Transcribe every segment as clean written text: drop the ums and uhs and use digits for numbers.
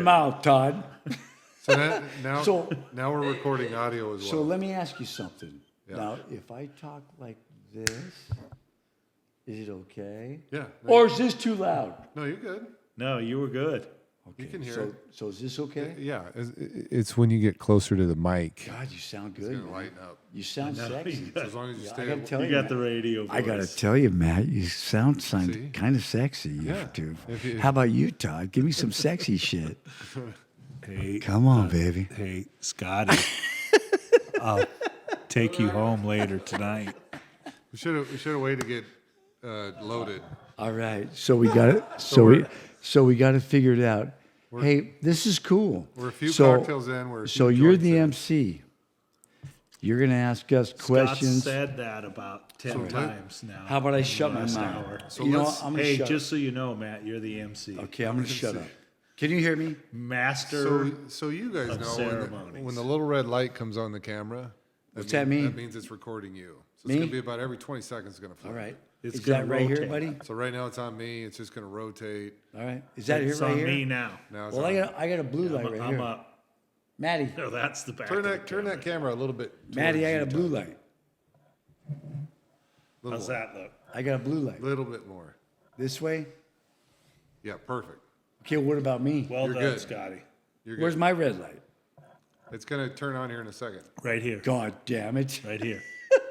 mouth, Todd. Now we're recording audio as well. So let me ask you something. Yeah. Now, if I talk like this, is it okay? Yeah. Or is this too loud? No, you're good. No, you were good. Okay. You can hear it. So is this okay? Yeah, it's when you get closer to the mic. God, you sound It's good. gonna man. lighten up. You sound sexy. So as long as you Yeah, I stay. gotta tell You you, got Matt. the radio voice. I gotta tell you, Matt, you sound See? kind of sexy. Yeah. Too. If How about you, Todd? Give me some sexy shit. Hey, Come on, baby. hey, Scotty. I'll take you home later tonight. we should have waited to get loaded. All right. So we got it. So we got to figure it out. Hey, this is cool. We're a few cocktails in. We're a So few you're joints the in. MC. You're gonna ask us questions. Scott said that about 10 times now. How about I in shut the my last mouth? hour. So You know let's- what? I'm gonna Hey, shut just up. so you know, Matt, you're the MC. Okay, I'm gonna shut up. Can you hear me? Master. So you guys of know ceremonies. when the little red light comes on the camera. What's that mean? That means it's recording you. So Me? it's gonna be about every 20 seconds. It's gonna flip. All right. It's Is gonna that right here, rotate. buddy? So right now it's on me. It's just gonna rotate. All right. Is that it's here right on here? me now. Now it's Well, on. I got a blue light right I'm here. up. Maddie, No, that's the back. Turn of the that camera. camera a little bit. Maddie, I got a towards blue you, light. Little, How's that look? I got a blue light. little bit more. This way. Yeah, perfect. Okay. What about me? Well You're done, good. Scotty. You're good. Where's my red light? It's gonna turn on here in a second. Right here. God damn it! Right here.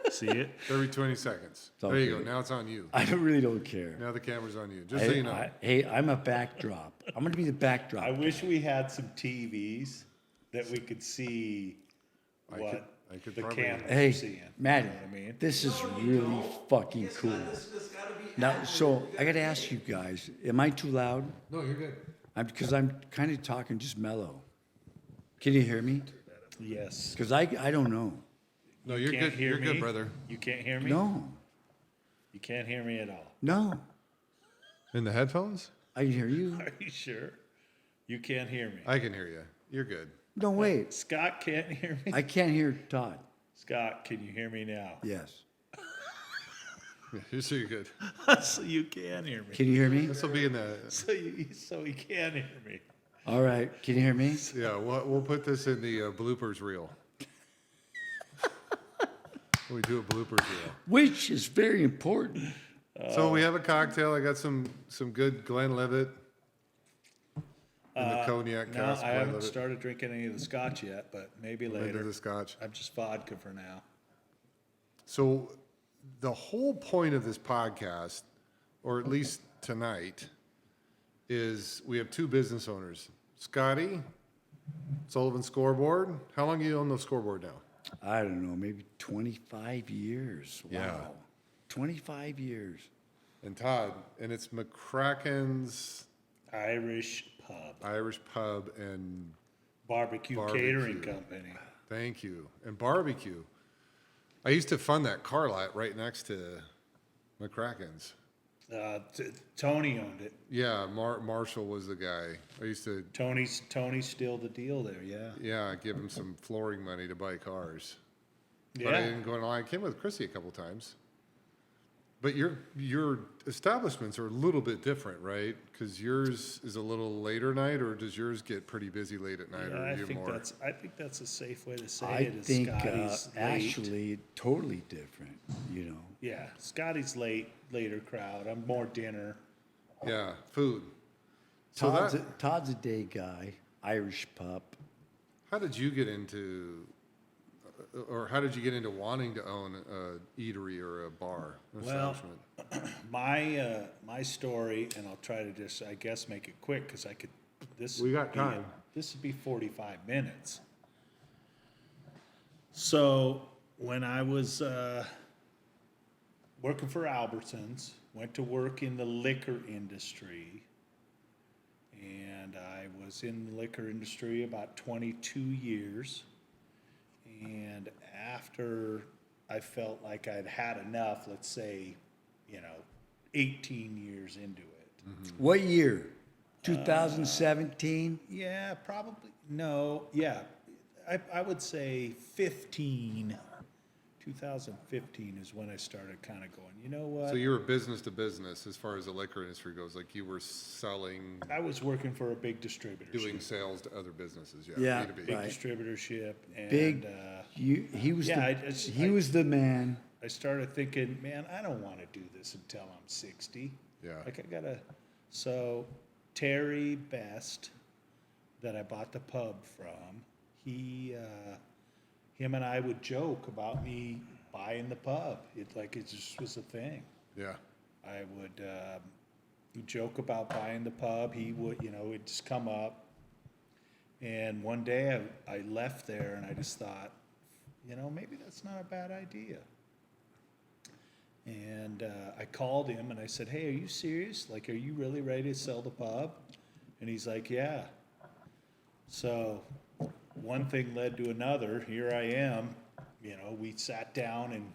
See it? Every 20 seconds. all There you go. good. Now it's on you. I really don't care. Now the camera's on you. Just so you know. Hey, I'm a backdrop. I'm gonna be the I backdrop. wish we had some TVs that we could see what I could the probably- cameras Hey, are seeing. Maddie, You know what I mean? this is really fucking cool. Now, so I gotta ask you guys: am I too loud? No, you're good. Because I'm kind of talking just mellow. Can you hear me? Yes. Because I don't know. No, you're Can't good. hear You're me? good, brother. You can't hear me? No, You can't hear me at all. no. In the headphones? I can hear you. Are you sure? You can't hear me. I can hear you. You're good. No, wait. Scott can't hear me. I can't hear Todd. Scott, can you hear me now? Yes. Yeah, you're sure you're good. So you can hear me. Can you hear me? This will be in the. So he can hear me. All right. Can you hear me? Yeah, we'll put this in the bloopers reel. We do a bloopers reel. Which is very important. So we have a cocktail. I got some good Glenlivet in the cognac No, cask. I haven't Glenlivet started drinking any of the scotch yet, but maybe into later. the scotch. I'm just vodka for now. So the whole point of this podcast, or at least tonight, is we have two business owners. Scotty, Sullivan Scoreboard. How long you own the scoreboard now? I don't know, maybe 25 years. Wow. Yeah. 25 years. And Todd, and it's McCracken's Irish pub, Irish Pub and barbecue catering company. thank you. And barbecue. I used to fund that car lot right next to McCracken's. Tony owned it. Yeah, Marshall was the guy. I used to, Tony's still the deal there. Yeah. give him some flooring money to buy cars. But Yeah. I didn't go in line. I came with Chrissy a couple times. But your establishments are a little bit different, right? Because yours is a little later night, or does yours get pretty busy late at night, Yeah, or I you think more? that's a safe way to say I it. Is think Scotty's late. actually totally different, you know. Yeah, Scotty's later crowd. I'm more dinner. Yeah, food. So Todd's a day guy, Irish pup. how did you get into, or how did you get into wanting to own a eatery or a bar, an Well, establishment? My story, and I'll try to just I guess make it quick because I could. This We got would be- time. This would be 45 minutes. So when I was working for Albertsons, went to work in the liquor industry, and I was in the liquor industry about 22 years. And after I felt like I'd had enough, let's say, 18 years into it. What year? 2017? Yeah, probably, no, yeah. I would say 15, 2015 is when I started kind of going, you know what? So you were business to business as far as the liquor industry goes, like you were selling, I was working for a big distributorship. doing sales to other businesses, Yeah. B2B. Big Right. distributorship. And, Big. He was yeah, he was the man. I started thinking, man, I don't want to do this until I'm 60. Yeah. Like I gotta, so Terry Best, that I bought the pub from, him and I would joke about me buying the pub. It just was a thing. Yeah. I would joke about buying the pub. He would, it'd just come up. And one day I left there and I just thought, maybe that's not a bad idea. And I called him and I said, hey, are you serious? Like, are you really ready to sell the pub? And he's like, yeah. So one thing led to another. Here I am. We sat down in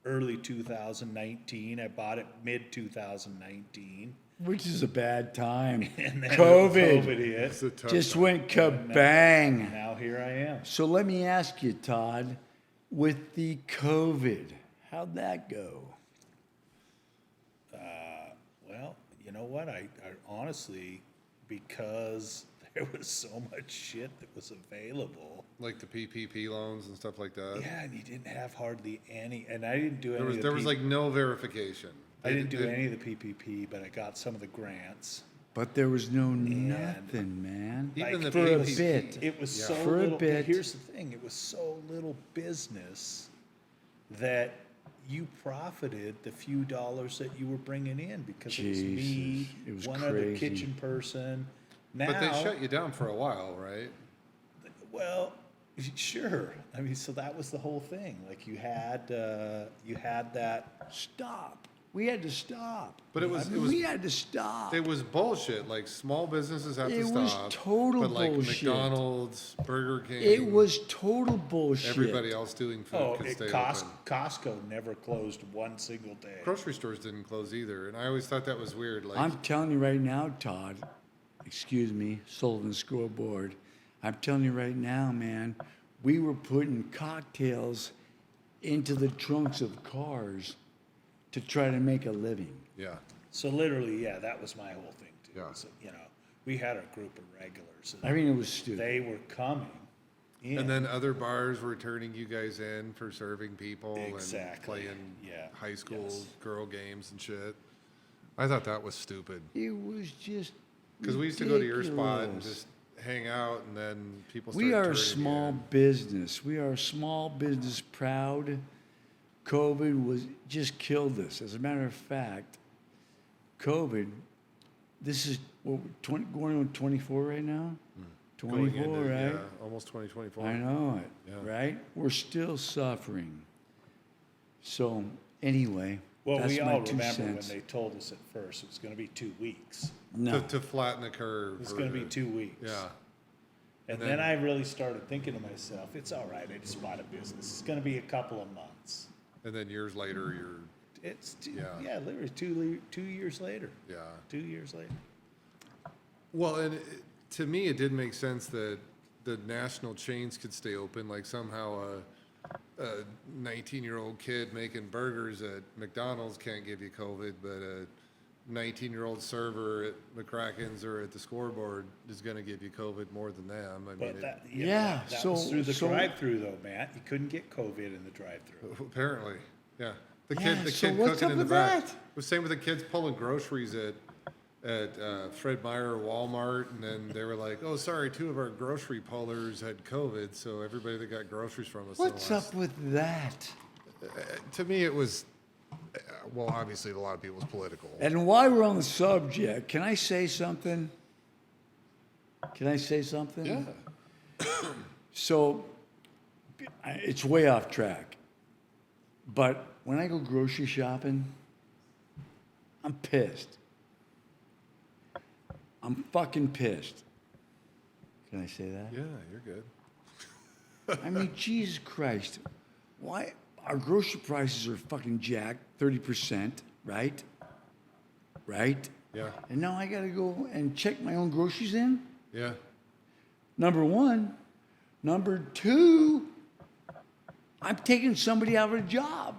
early 2019. I bought it mid 2019. Which is a bad time. And then COVID COVID hit. It's a tough just time. went kabang. Now here I am. So let me ask you, Todd, with the COVID, how'd that go? Well, you know what? I honestly, because there was so much shit that was available. Like the PPP loans and stuff like that. Yeah, and you didn't have hardly any, and I didn't do any. There was like no verification. I didn't do any of the PPP, but I got some of the grants. But there was no nothing, man. Even the For a PPP. bit. It was so For a little. bit. Here's the thing: it was so little business that you profited the few dollars that you were bringing in because it was me, Jesus, it was one other crazy. kitchen person. Now, But they shut you down for a while, right? well, sure. I mean, so that was the whole thing. Like you had that. Stop. We had to stop. But it was- we had to stop. It was bullshit. Like small businesses have to It stop. was total but like bullshit. McDonald's, Burger King, It was total bullshit. everybody else doing food Oh, could stay Costco, open. Costco never closed one single day. Grocery stores didn't close either, and I always thought that was weird. Like I'm telling you right now, Todd, excuse me, Sullivan Scoreboard. I'm telling you right now, man, we were putting cocktails into the trunks of cars to try to make a living. yeah, So literally, yeah, that was my whole thing too. Yeah. So, we had a group of regulars, and I mean, it was stupid. they were coming in. and then other bars were turning you guys in for serving people and Exactly. playing Yeah. high school Yes. girl games and shit. I thought that was stupid It was just because we used to go to your spot and ridiculous. just hang out, and then people started We are a turning you small in. business. We are a small business proud. COVID just killed us. As a matter of fact, COVID, this is what, going on 24 right now? Going 24, into, right? Yeah, almost 2024. I know it, Yeah. right? We're still suffering. So anyway, well, that's we my all 2 remember cents. when they told us at first it was going to be 2 weeks. No, To flatten the curve. It's or going to be to- 2 weeks. Yeah. And And then then- I really started thinking to myself, it's all right. I just bought a business. It's going to be a couple of months. And then years later, you're, It's Yeah. literally 2 years later. yeah. 2 years later. Well, and to me, it did make sense that the national chains could stay open. Like somehow a 19-year-old kid making burgers at McDonald's can't give you COVID, but a 19-year-old server at McCracken's or at the Scoreboard is going to give you COVID more than them. I mean, But that, Yeah, that so- was through the so- drive-through though, Matt. You couldn't get COVID in the drive-through. apparently, yeah. The Yeah, kid so cooking what's up in the with back. that? It was same with the kids pulling groceries at Fred Meyer or Walmart, and then they were like, "Oh, sorry, 2 of our grocery pullers had COVID, so everybody that got groceries from us." what's lost." up with that? To me, it was, well, obviously, a lot of people's political. And while we're on the subject, can I say something? Can I say something? Yeah. So, it's way off track. But when I go grocery shopping, I'm pissed. I'm fucking pissed. Can I say that? Yeah, you're good. I mean, Jesus Christ. Why? Our grocery prices are fucking jacked 30%, right? Right? Yeah, And now I gotta go and check my own groceries in? yeah. Number one. Number two, I'm taking somebody out of a job.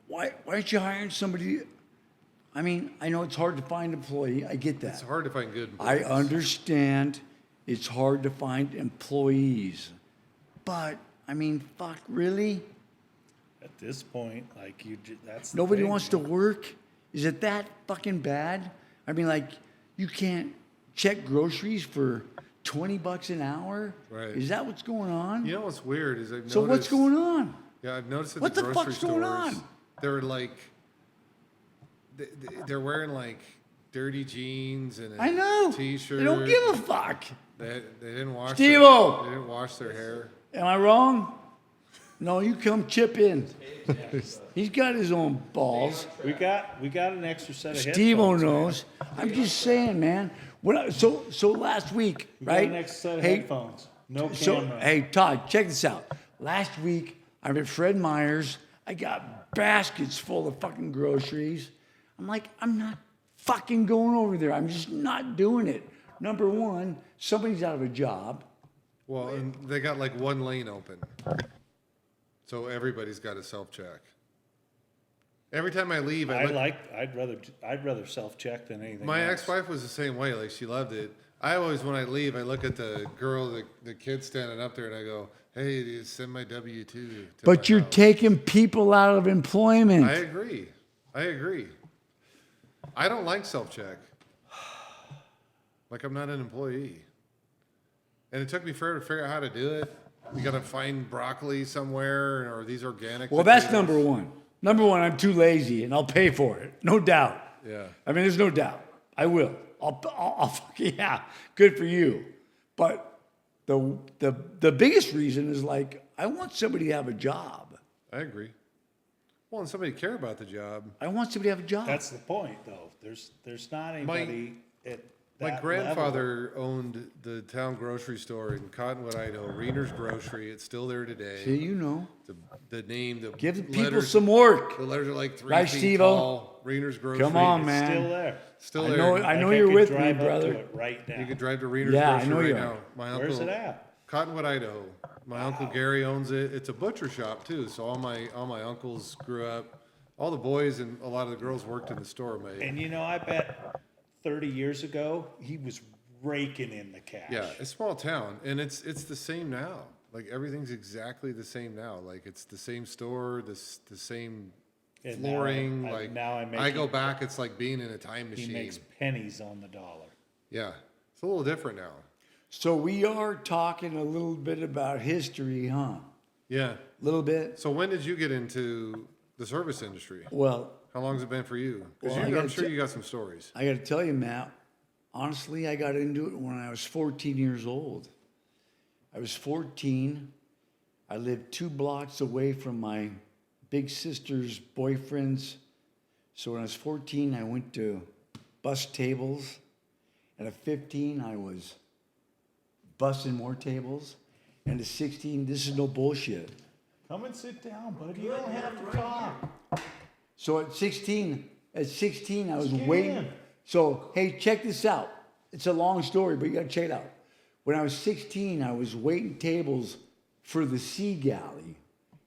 Why aren't you hiring somebody? I mean, I know it's hard to find employee. I get that. It's hard to find good I employees. understand it's hard to find employees. But, I mean, fuck, really? At this point, like that's the Nobody thing, wants to work? Is it that fucking bad? I mean, like, you can't check groceries for $20 an hour? Right. Is that what's going on? You know what's weird is I've noticed. So what's going on? Yeah, I've noticed at What the the grocery fuck's stores, going on? they're like, they're wearing like dirty jeans and a I know. t-shirt. They don't give a fuck. They didn't wash. Steve-O! They didn't wash their hair. Am I wrong? No, you come chip in. He's got his own balls. We got an extra set of Steve-O headphones. man. knows. I'm just saying, man. So last week, We got right? an extra set of Hey, headphones. No So, camera. hey, Todd, check this out. Last week, I'm at Fred Meyer's. I got baskets full of fucking groceries. I'm like, I'm not fucking going over there. I'm just not doing it. Number one, somebody's out of a job. Well, and they got like one lane open, so everybody's got to self-check. Every time I leave, I'd rather self-check than anything My else. ex-wife was the same way. Like, she loved it. I always, when I leave, I look at the girl, the kid standing up there, and I go, "Hey, dude, send my W-2 to But my you're house." taking people out of employment. I agree. I don't like self-check. Like, I'm not an employee. And it took me forever to figure out how to do it. You got to find broccoli somewhere, or these organic. Well, that's potatoes. number one. Number one, I'm too lazy, and I'll pay for it. No doubt. Yeah. I mean, there's no doubt. I will. Yeah, good for you. But the biggest reason is like, I want somebody to have a job. I agree. Well, and somebody care about the job. I want somebody to have a job. That's the point, though. There's not anybody at My that grandfather owned the town grocery store in Cottonwood, Idaho, Reener's Grocery. It's still there today. See, you know. The name, the Give the people letters, some work. the letters are like 3 Right, feet Steve-O? tall. Reener's Grocery. Come on, level. man. Still there. Still I there. know. I know Like you're could with me, drive up to brother. it right now. You could drive to Reener's Yeah, I Grocery know right you now. are. My uncle, Where's it at? Cottonwood, Idaho. My uncle Gary owns it. It's a butcher shop too. So all my uncles grew up. All the boys and a lot of the girls worked in the store. And you know, I bet 30 years ago he was raking in the cash. Yeah, it's a small town, and it's the same now. Like, everything's exactly the same now. Like, it's the same store, the same And now flooring. I'm I go back, it's like being in a time He machine. makes pennies on the dollar. Yeah, it's a little different now. So we are talking a little bit about history, huh? Yeah. A little bit. So when did you get into the service industry? Well, How long has it been for you? Because Well, I I'm gotta sure t- you got some stories. I got to tell you, Matt, honestly, I got into it when I was 14 years old. I was 14. I lived 2 blocks away from my big sister's boyfriend's. So when I was 14, I went to bus tables. And at 15, I was busting more tables. And at 16, this is no bullshit. Come and sit down, buddy. You don't have to talk. So at 16, I was get waiting. in. So, hey, check this out. It's a long story, but you gotta check it out. When I was 16, I was waiting tables for the Sea Galley.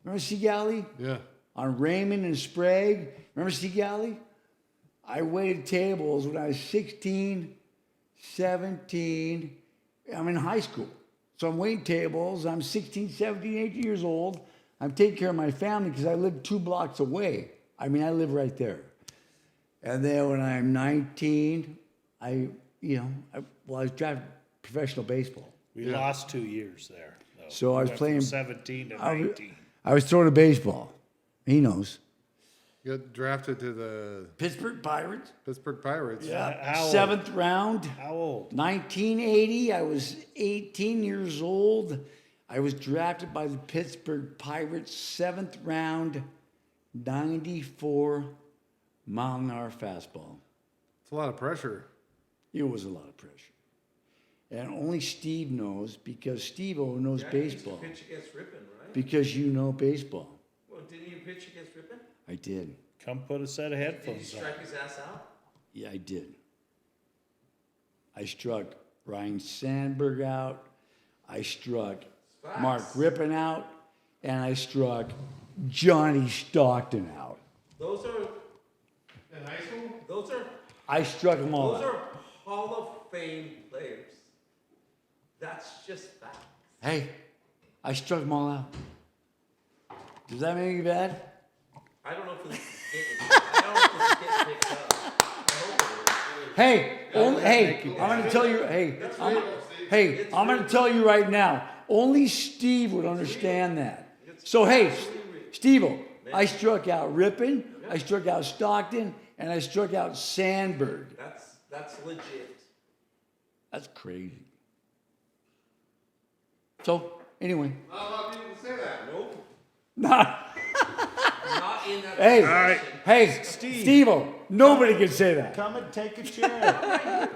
Remember Sea Galley? Yeah. On Raymond and Sprague. Remember Sea Galley? I waited tables when I was 16, 17. I'm in high school. So I'm waiting tables. I'm 16, 17, 18 years old. I'm taking care of my family because I live 2 blocks away. I mean, I live right there. And then when I'm 19, I was drafted professional baseball. We lost 2 years there. Though. So I was Went playing- from 17 to I was- 19. I was throwing a baseball. He knows. You got drafted to the Pittsburgh Pirates. Pittsburgh Pirates. How old? 7th round. How old? 1980, I was 18 years old. I was drafted by the Pittsburgh Pirates, 7th round, 94 mile an hour fastball. It's a lot of pressure. It was a lot of pressure. And only Steve knows because Steve-O knows baseball. Pitch against Ripon, right? Because you know baseball. Well, didn't you pitch against Ripon? I did. Come put a set of Did you headphones on. strike his ass out? Yeah, I did. I struck Ryan Sandberg out. I struck Facts. Mark Rippon out. and I struck Johnny Stockton out. Those are, And high school? those are, I struck them all those out. are Hall of Fame players. That's just facts. Hey, I struck them all out. Does that make me bad? I don't know if this is getting picked up. I hope it is. I'm gonna tell you. I'm gonna tell you right now. Only Steve would understand that. So hey, Steve-O, I struck out Rippon, I struck out Stockton, and I struck out Sandberg. That's legit. That's crazy. So anyway, Not a lot of people say that. Nope. nah, Not in that hey, discussion. hey, Steve-O, nobody can say that. Come and take a chair.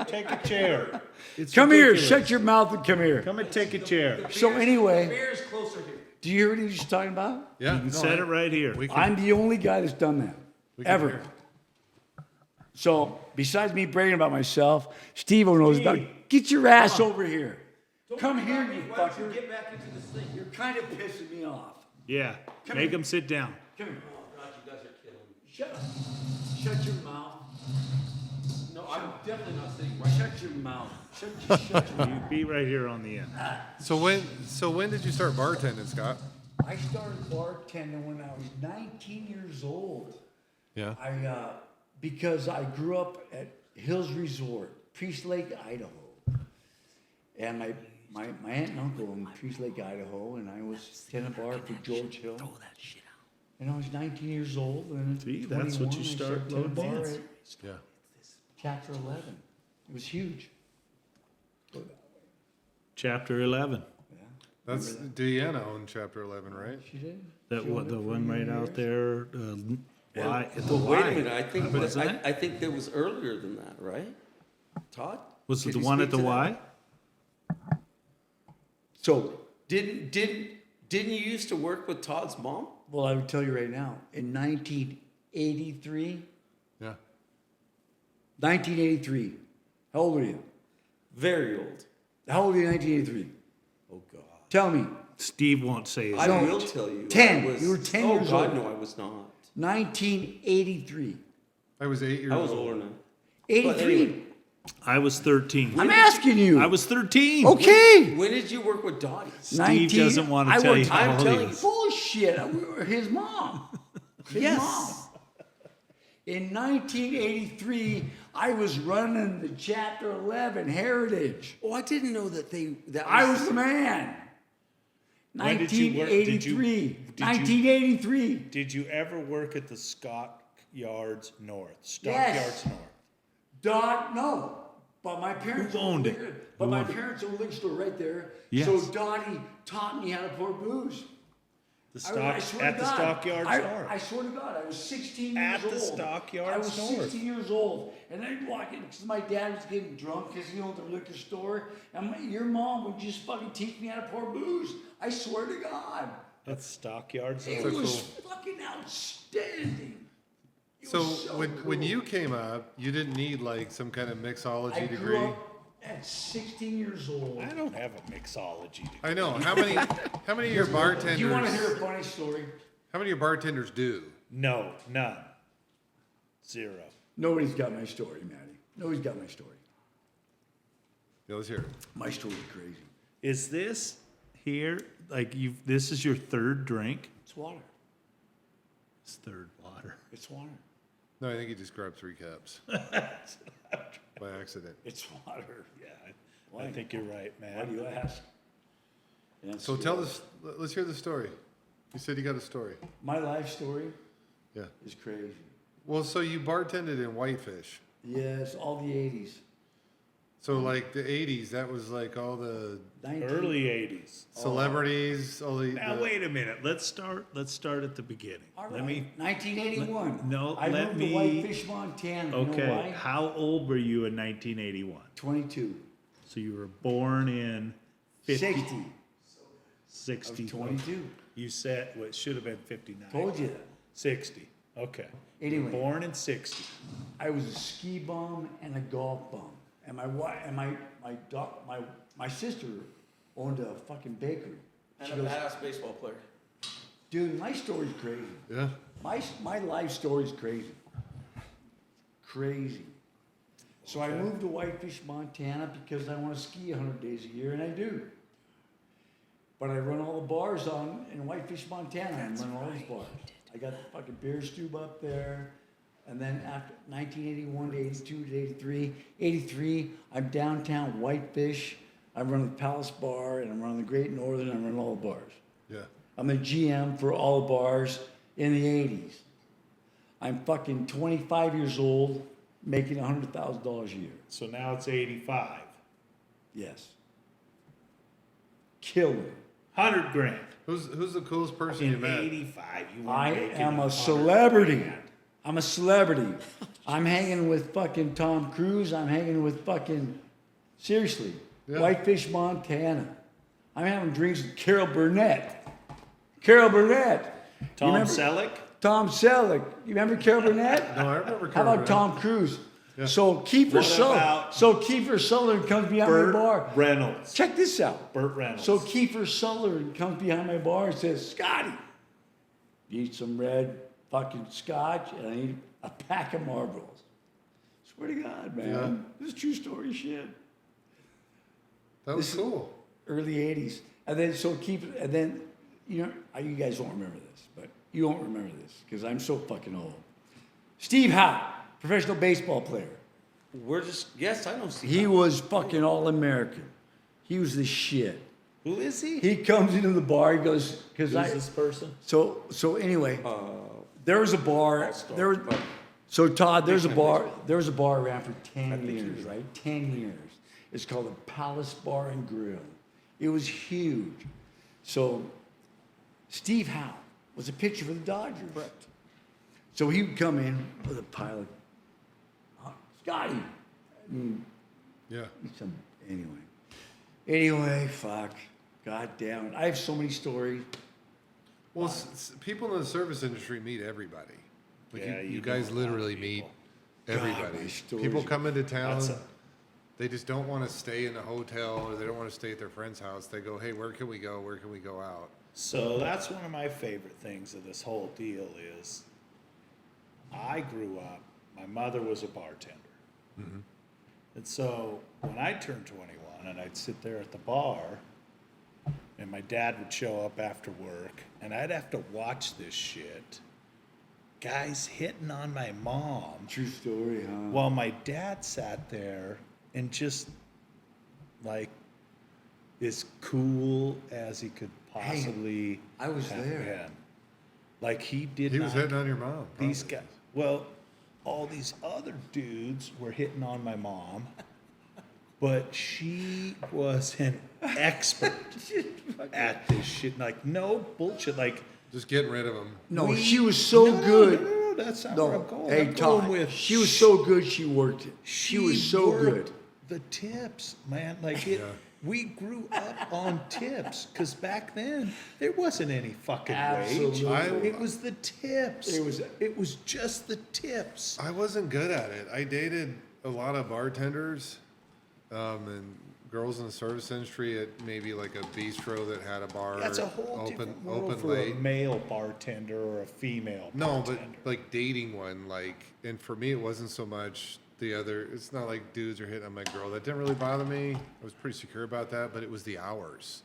Take a chair. It's Come here, ridiculous. shut your mouth and come here. Come and take a chair. So anyway, The beer's closer here. do you hear what he's talking about? Yeah. You can set it right here. We can, I'm the only guy that's done that, we can ever. hear. So, besides me bragging about myself, Steve-O knows about. Steve. Get your ass over here. Don't Come worry here, about me. you Why don't you fucker. get back into this thing? You're kind of pissing me off. Yeah. Come Make here. him sit down. Come here. Oh, God, you guys are killing me. Shut up. Shut your mouth. No, I'm definitely not sitting right. Shut your mouth. Shut your You mouth. be right here on the end. So when did you start bartending, Scott? I started bartending when I was 19 years old. Yeah. Because I grew up at Hills Resort, Priest Lake, Idaho. And my aunt and uncle in Priest Lake, Idaho, and I was tending bar for George Hill. Throw that shit out. And I was 19 years old, and at See, that's what 21, you I start started tending loading bar in. at Yeah. Chapter 11. It was huge. Chapter 11. Yeah, That's Deanna owned Chapter 11, right? she did. That She one, owned the it for one right years. out there. Y, at the Well, wait Y. a minute. I think What is that? I think that was earlier than that, right? Todd? Was it Could the you one speak at the to that? Y? So, Didn't you used to work with Todd's mom? well, I would tell you right now, in 1983, Yeah. 1983, how old were you? Very old. How old were you in 1983? Oh God. Tell me. Steve won't say his I don't. will tell you. 10. I was, You were 10 oh years God, old. no, I was not. 1983. I was 8 years I was old. older now. 83. anyway. I was 13. I'm asking you. I was 13. Okay. When did you work with Dottie? Steve doesn't want to I tell worked- you how I'm old he telling is. Bullshit. We were his mom. His Yes. mom. In 1983, I was running the Chapter 11 Heritage. Oh, I didn't know that I was the man. When did you work- did you- 1983. did you- 1983. Did you ever work at the Stockyards North? Yes. Stockyards North. No. But my parents Who owned it? But Who my owned it? parents owned a liquor store right there. Yes. So Dottie taught me how to pour booze. I swear At to the God, Stockyards North. I swear to God, I was 16 At years the old. Stockyards I was North. 16 years old, and I'd walk in because my dad was getting drunk because he owned a liquor store, and your mom would just fucking teach me how to pour booze. I swear to God, At Stockyards it North. was fucking outstanding. It So was so when cool. you came up, you didn't need like some kind of mixology I degree. grew up at 16 years old. I don't have a mixology degree. I know. How many of your bartenders? Do you want to hear a funny story? How many of your bartenders do? No, none. Zero. Nobody's got my story, Maddie. Nobody's got my story. Yeah, let's hear it. My story's crazy. Is this here like this is your third drink? It's water. It's third water. It's water. No, I think he just grabbed 3 cups by accident. It's water. Yeah, I think you're right, Why man. do you ask? So tell us. Let's hear the story. You said you got a story. My life story Yeah. is crazy. Well, so you bartended in Whitefish. Yes, all the 80s. So like the 80s, that was like all the 19 Early 80s. celebrities, all the. Now the- wait a minute. Let's start at the beginning. All right. Let me 1981. No, I let moved me- to Whitefish, Montana. You know Okay. why? How old were you in 1981? 22. So you were born in 50, 60. I 60. was 22. You said well, it should have been 59. Told you that. 60. Okay. Anyway. Born in 60. I was a ski bum and a golf bum. And my wife and my sister owned a fucking bakery. And She a goes, badass baseball player. dude, my story's crazy. Yeah. My life story's crazy. Crazy. So I moved to Whitefish, Montana because I want to ski 100 days a year, and I do. But I run all the bars in Whitefish, Montana. I run all those bars. I got the fucking beer stube up there. And then after 1981 to 82 to 83, 83, I'm downtown Whitefish. I run the Palace Bar, and I'm running the Great Northern. I run all the bars. Yeah. I'm the GM for all the bars in the 80s. I'm fucking 25 years old, making $100,000 a year. So now it's 85. Yes. Killing. 100 grand. Who's the coolest person you In met? 85, you I want making am a 100 celebrity. grand. I'm a celebrity. I'm hanging with fucking Tom Cruise. I'm hanging with fucking, seriously, Yeah. Whitefish, Montana. I'm having drinks with Carol Burnett. Carol Burnett. You Tom remember- Selleck? Tom Selleck. You remember Carol Burnett? No, I remember. How about Carter. Tom Cruise? Yeah. So Kiefer What Sutherland. about So Kiefer Sutherland comes behind my bar. Burt Reynolds. Check this out. Burt Reynolds. So Kiefer Sutherland comes behind my bar and says, "Scotty, need some red fucking scotch, and I need a pack of Marlboros." Swear to God, man, Yeah. this is true story shit. That was This- cool. Early '80s, and then you guys won't remember this, but you won't remember this because I'm so fucking old. Steve Howe, professional baseball player. Yes, I know Steve. He was fucking all-American. He was the shit. Who is he? He comes into the bar. He goes, because Who's this person? So anyway, there was a bar. All-star, There, but- so Todd, there's a Big time bar. baseball. There was a bar around for 10 think he years, was- right? 10 years. It's called the Palace Bar and Grill. It was huge. So Steve Howe was a pitcher for the Dodgers. Correct. So he would come in with a pile of Scotty. I mean, Yeah. Anyway, fuck. God damn it. I have so many stories. Well, people in the service industry meet everybody. Like Yeah, you you guys know a lot of literally meet people. everybody. my stories. People come into town. That's a- They just don't want to stay in a hotel or they don't want to stay at their friend's house. They go, hey, where can we go? Where can we go out? So that's one of my favorite things of this whole deal is I grew up, my mother was a bartender. And so when I turned 21 and I'd sit there at the bar and my dad would show up after work and I'd have to watch this shit. Guys hitting on my mom True story, huh? while my dad sat there and just like as cool as he could possibly I was have there. been. Like he did He not was hitting on your mom. these probably. guys, well, all these other dudes were hitting on my mom, but she was an expert at this shit. Like, no bullshit. Like, Just getting rid of them. No, she was so good. No, that's not where I'm No, going. hey I'm going Todd, with she was so good she worked it. She was so worked good. The tips, man. Like it. Yeah. We grew up on tips because back then there wasn't any fucking Absolutely. wage. It was the tips. It was just the tips. I wasn't good at it. I dated a lot of bartenders and girls in the service industry at maybe like a bistro that had a bar That's a whole different world open for late. a male bartender or a female No, but bartender. like dating one, like, and for me, it wasn't so much the other. It's not like dudes are hitting on my girl. That didn't really bother me. I was pretty secure about that, but it was the hours.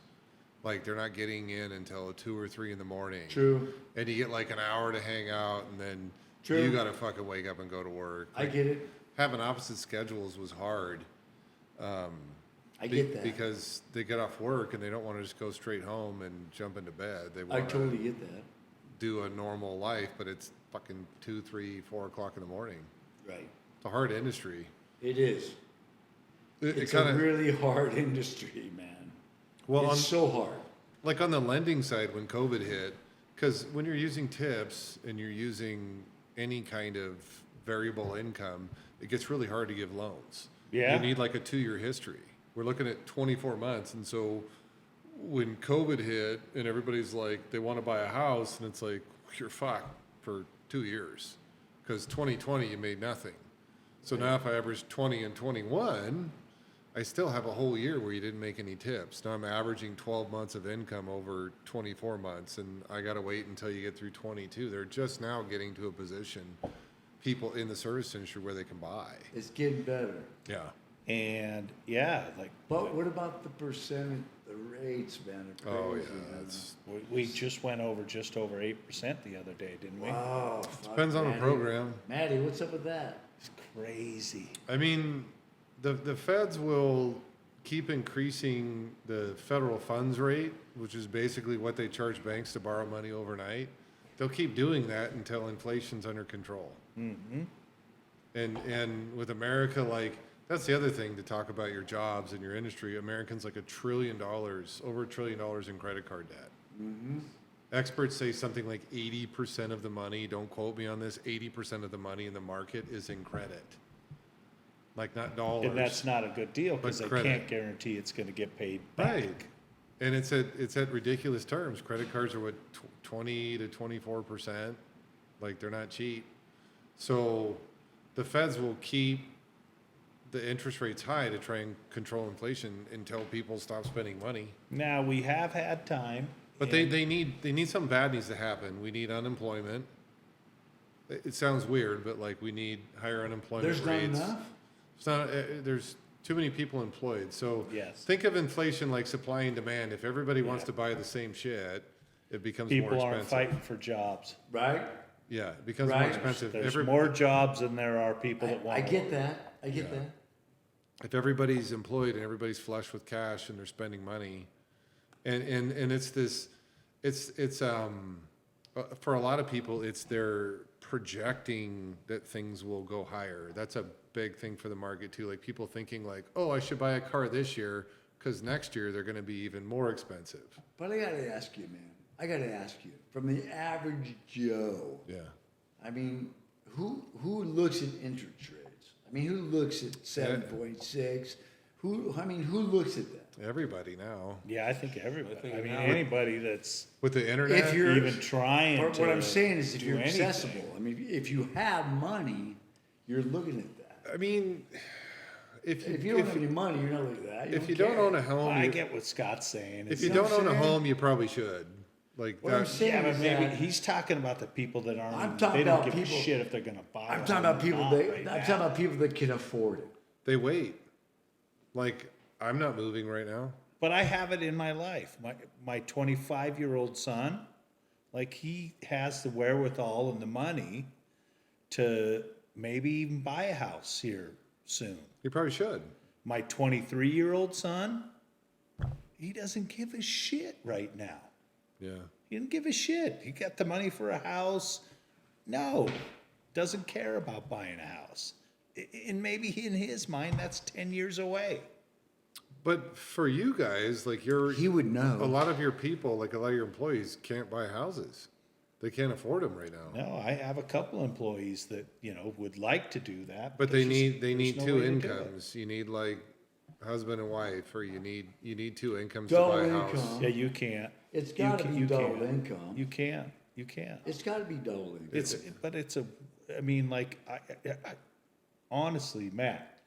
Like they're not getting in until 2 or 3 in the morning. True. And you get like an hour to hang out, and then True. you got to fucking wake up and go to work. I get it. Having opposite schedules was hard. I get that. Because they get off work and they don't want to just go straight home and jump into bed. They I want totally to get that. do a normal life, but it's fucking 2, 3, 4 o'clock in the morning. Right. It's a hard industry. It is. It It's kind a of really hard industry, man. well, It's so hard. like on the lending side when COVID hit, because when you're using tips and you're using any kind of variable income, it gets really hard to give loans. Yeah. You need like a 2-year history. We're looking at 24 months, and so when COVID hit and everybody's like they want to buy a house, and it's like you're fucked for 2 years because 2020 you made nothing. So now if I average 20 and 21, I still have a whole year where you didn't make any tips. Now I'm averaging 12 months of income over 24 months, and I got to wait until you get through 22. They're just now getting to a position, people in the service industry, where they can buy. It's getting better. Yeah. And yeah, like But what about the percentage, the rates, man? Are Oh, crazy, yeah. man. It's, we just went over just over 8% the other day, didn't we? Wow. fuck, depends on the Maddie. program. Maddie, what's up with that? It's crazy. I mean, the feds will keep increasing the federal funds rate, which is basically what they charge banks to borrow money overnight. They'll keep doing that until inflation's under control. Mm-hmm. And with America, like, that's the other thing to talk about your jobs and your industry. Americans like over $1 trillion in credit card debt. Mm-hmm. Experts say something like 80% of the money, don't quote me on this, 80% of the money in the market is in credit. Like, not dollars. And that's not a good deal because But they credit. can't guarantee it's going to get paid back. Right. And it's at ridiculous terms. Credit cards are what, 20 to 24%. Like, they're not cheap. So the feds will keep the interest rates high to try and control inflation until people stop spending money. Now, we have had time. But and they need something bad needs to happen. We need unemployment. It sounds weird, but like, we need higher unemployment There's not rates. enough? It's not, there's too many people employed. So Yes. think of inflation like supply and demand. If everybody wants to buy the same shit, it becomes more people aren't expensive. fighting for jobs. Right? Yeah, it becomes more Right. expensive. There's more jobs than there are people that want I to get work. that. I get Yeah. that. If everybody's employed and everybody's flush with cash and they're spending money, and it's this, it's for a lot of people, it's they're projecting that things will go higher. That's a big thing for the market too. Like, people thinking like, oh, I should buy a car this year because next year they're going to be even more expensive. But I gotta ask you, man. I gotta ask you, from the average Joe, Yeah. I mean, who looks at interest rates? I mean, who looks at 7.6? Who looks at that? Everybody now Yeah, I think everybody. I think I mean, now- anybody that's with the internet. If you're even trying But to. what I'm saying is, if do you're anything. accessible, I mean, if you have money, you're looking at that. I mean, if If you don't have any money, you're not looking at that. if you don't own a home, I get what Scott's saying. if It's you know what don't I'm own a saying? home, you probably should. Like What I'm that. saying yeah, but is maybe that he's talking about the people that aren't. I'm even- talking they don't about give people- a shit if they're going to buy. I'm one talking about or people not that right I'm now. talking about people that can afford it. They wait. Like, I'm not moving right now. But I have it in my life. My 25-year-old son, like, he has the wherewithal and the money to maybe even buy a house here soon. You probably should. My 23-year-old son, he doesn't give a shit right now. Yeah. He didn't give a shit. He got the money for a house. No, doesn't care about buying a house. And maybe in his mind, that's 10 years away. But for you guys, like, He would know. a lot of your people, like a lot of your employees, can't buy houses. They can't afford them right now. No, I have a couple employees that, would like to do that. But there's they just- need there's no two way to do it. incomes. You need like husband and wife, or you need two incomes Double to buy a house. income. Yeah, you can't. It's You gotta ca- be you double can't. income. You can't. You can't. It's gotta be double income. But it's a, I mean, like, I honestly, Matt,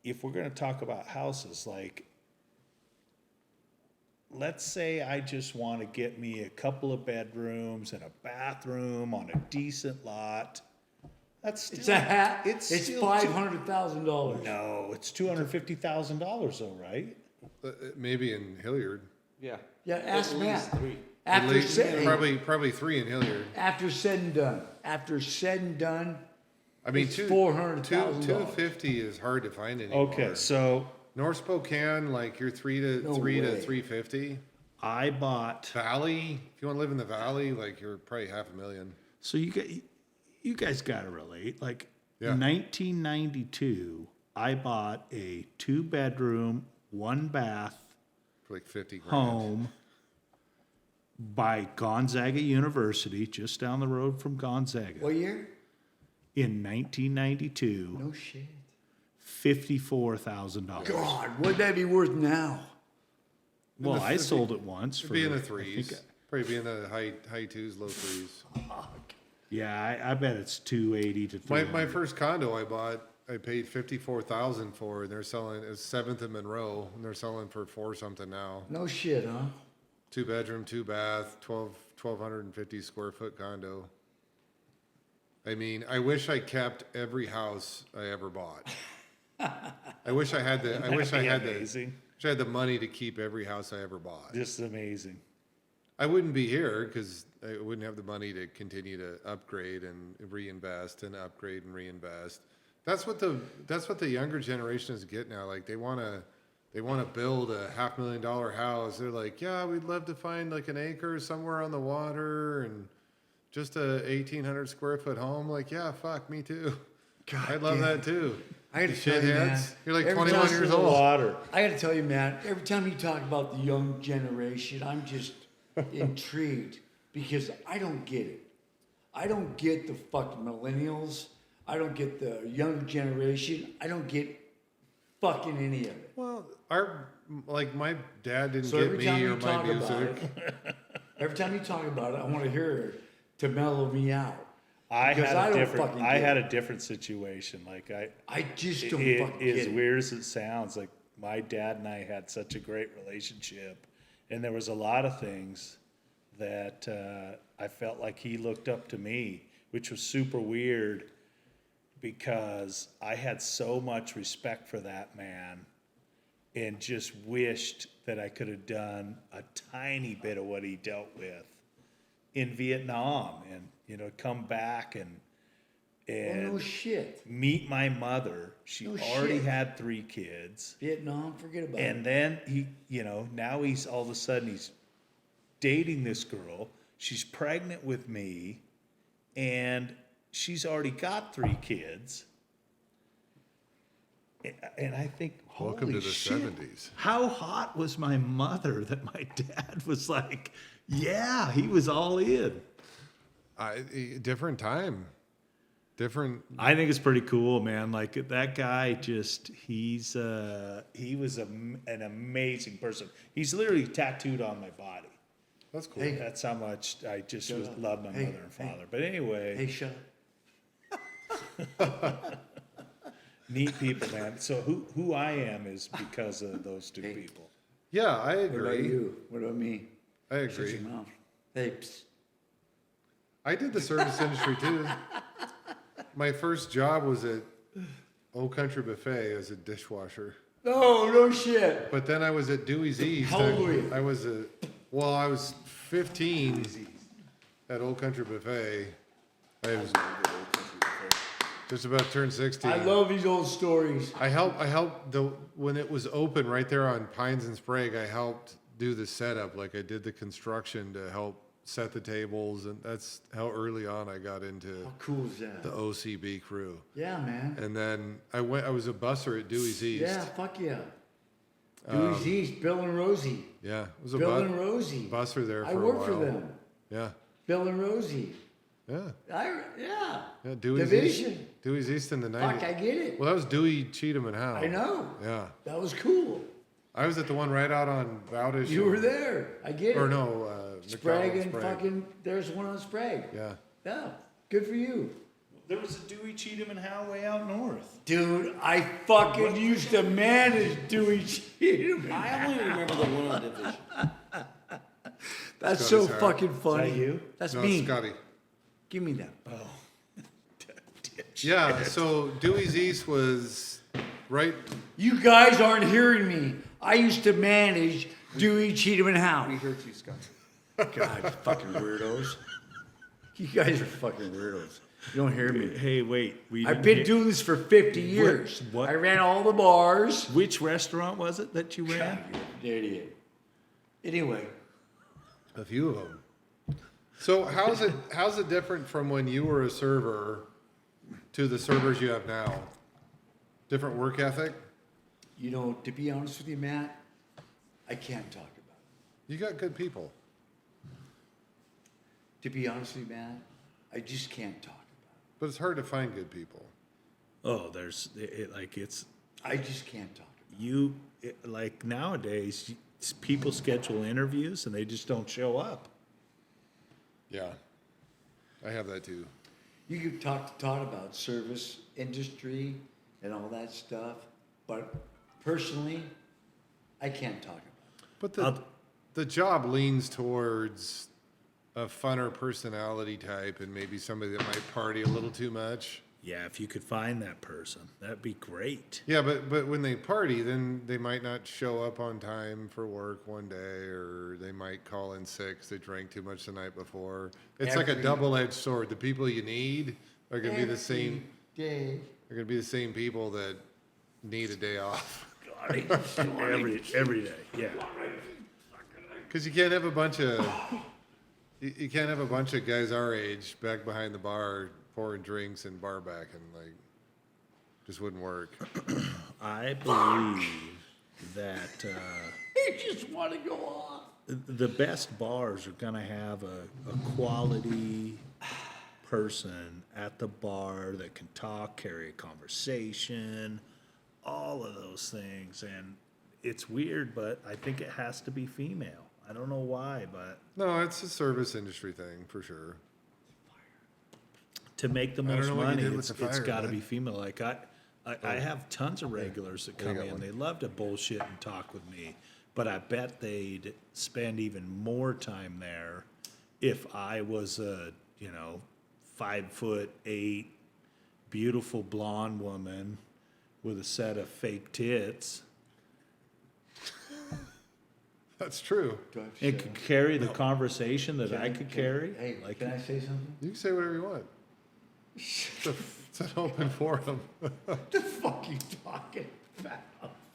if we're gonna talk about houses, like, let's say I just wanna get me a couple of bedrooms and a bathroom on a decent lot. That's still. It's a hat. It's still $500,000. No, it's $250,000 though, right? Maybe in Hilliard. Yeah. Yeah, ask At Matt. least 3. At After least, said, probably three in Hilliard. after said and done, I mean, It's $400,000. 250 is hard to find anymore. Okay, so North Spokane, like, you're three to No 350. I bought, Valley, if you want to live in the valley, like, you're probably $500,000. so you guys gotta relate, like, Yeah. 1992, I bought a 2-bedroom, 1-bath For like 50 grand. home by Gonzaga University, just down the road from Gonzaga, what year? in 1992, No shit. $54,000. God, what'd that be worth now? Well, I sold it once It'd for, be in the I threes. think- Probably be in the high twos, low threes. yeah, I bet it's 280 to My 300. first condo I bought, I paid 54,000 for, and they're selling, it's 7th and Monroe, and they're selling for 4 something now. No shit, huh? 2 bedroom, 2 bath, 1,250 square foot condo. I mean, I wish I kept every house I ever bought. I wish I had the, I wish I had the, Amazing. wish I had the money to keep every house I ever bought. Just amazing. I wouldn't be here because I wouldn't have the money to continue to upgrade and reinvest and upgrade and reinvest. That's what the younger generation is getting now. Like they want to build a $500,000 house. They're like, yeah, we'd love to find like an acre somewhere on the water and just a 1,800 square foot home. Like, yeah, fuck, me too. God I'd love damn. that too. I gotta tell you, man. Shitheads. You're like every 21 time- years old. Water. I gotta tell you, Matt, every time you talk about the young generation, I'm just intrigued because I don't get it. I don't get the fucking millennials. I don't get the younger generation. I don't get fucking any of it. Well, like my dad didn't So get every me time or you my talk about music. it, every time you talk about it, I want to hear it to mellow me out. I Because had I a don't different. fucking I get had it. a different situation. Like I just don't it, fucking as get it. weird as it sounds, like my dad and I had such a great relationship, and there was a lot of things that I felt like he looked up to me, which was super weird because I had so much respect for that man and just wished that I could have done a tiny bit of what he dealt with in Vietnam and, you know, come back and Oh, no shit. meet my mother. She No already shit. had 3 kids. Vietnam, forget about And it. then he, you know, now he's all of a sudden he's dating this girl. She's pregnant with me and she's already got 3 kids. And I think, Welcome holy to the shit, 70s. how hot was my mother that my dad was like, yeah, he was all in. Different time. Different. I think it's pretty cool, man. Like that guy, just he was an amazing person. He's literally tattooed on my body. That's cool. Hey. That's how much I just Shut up. love my Hey, mother and hey. father. But anyway, Hey, shut up. neat people, man. So who I am is because of those 2 Hey. people. Yeah, I What about agree. you? What about me? I Shut agree. your mouth. Hey, psst. I did the service industry too. My first job was at Old Country Buffet as a dishwasher. No shit. But then I was at Dewey's East. How old were you? I was 15 at Old Country Buffet. I was just about to turn 16. I love these old stories. I helped when it was open right there on Pines and Sprague. I helped do the setup, like I did the construction to help set the tables, and that's how early on I got into How cool is that? the OCB crew. Yeah, man. And then I was a busser at Dewey's East. Yeah, fuck yeah. Dewey's East, Bill and Rosie. Yeah, it was a Bill and Rosie. busser there for I a worked while. for them. Yeah, Bill and Rosie. yeah, Yeah. yeah. Dewey's Division. East. Dewey's East in the Fuck, 90s. I get it. Well, that was Dewey, Cheatham, and Howe. I know. Yeah, That was cool. I was at the one right out on Bowdish. You were there. I get it. Or no, Sprague McDonald and Sprague. fucking, there's one on Sprague. Yeah. Yeah. Good for you. There was a Dewey, Cheatham, and Howe way out north. Dude, I fucking used to manage Dewey Cheatham. I only remember the one on Division. That's Scotty's so hard. fucking funny. Is that you? That's No, me. it's Scotty. Give me that. Yeah, so Dewey's East was right. You guys aren't hearing me. I used to manage Dewey, Cheatham, and We Howe. heard you, Scott. God, fucking weirdos. You guys are fucking weirdos. You don't hear me. Hey, wait. I've been doing this for 50 years. what- I ran all the bars. Which restaurant was it that you ran? God, you're an idiot. Anyway, A few of them. So how's it different from when you were a server to the servers you have now? Different work ethic? you know, to be honest with you, Matt, I can't talk about it. You got good people. To be honest with you, Matt, I just can't talk about But it's hard to find good people. Oh, there's like it's it. I just can't talk about you like nowadays people schedule interviews and they just don't show up. Yeah. I have that too. it. You could talk to Todd about service industry and all that stuff. But personally, I can't talk about it. But the job leans towards a funner personality type and maybe somebody that might party a little too much. Yeah, if you could find that person, that'd be great. Yeah, but when they party, then they might not show up on time for work one day, or they might call in sick 'cause they drank too much the night before. It's like a Every- double-edged sword. The people you need are going to be the same. Day. Are going to be the same people that need a day off. Every day, yeah. Because you can't have a bunch of you can't have a bunch of guys our age back behind the bar pouring drinks and bar back, and like just wouldn't work. I believe that I just want to go off. the best bars are gonna have a quality person at the bar that can talk, carry a conversation, all of those things. And it's weird, but I think it has to be female. I don't know why, but No, it's a service industry thing for sure. to make the I don't most know what you money, did with it's the fire, got to man. be female. Like I have tons of regulars that come got in. one. They love to bullshit and talk with me, but I bet they'd spend even more time there if I was a 5'8", beautiful blonde woman with a set of fake tits. That's true. Do I have to It shut could up? carry the conversation that I could Can- carry. Hey, Like, can I say something? You can say whatever you want. It's an open forum. What the fuck you talking about?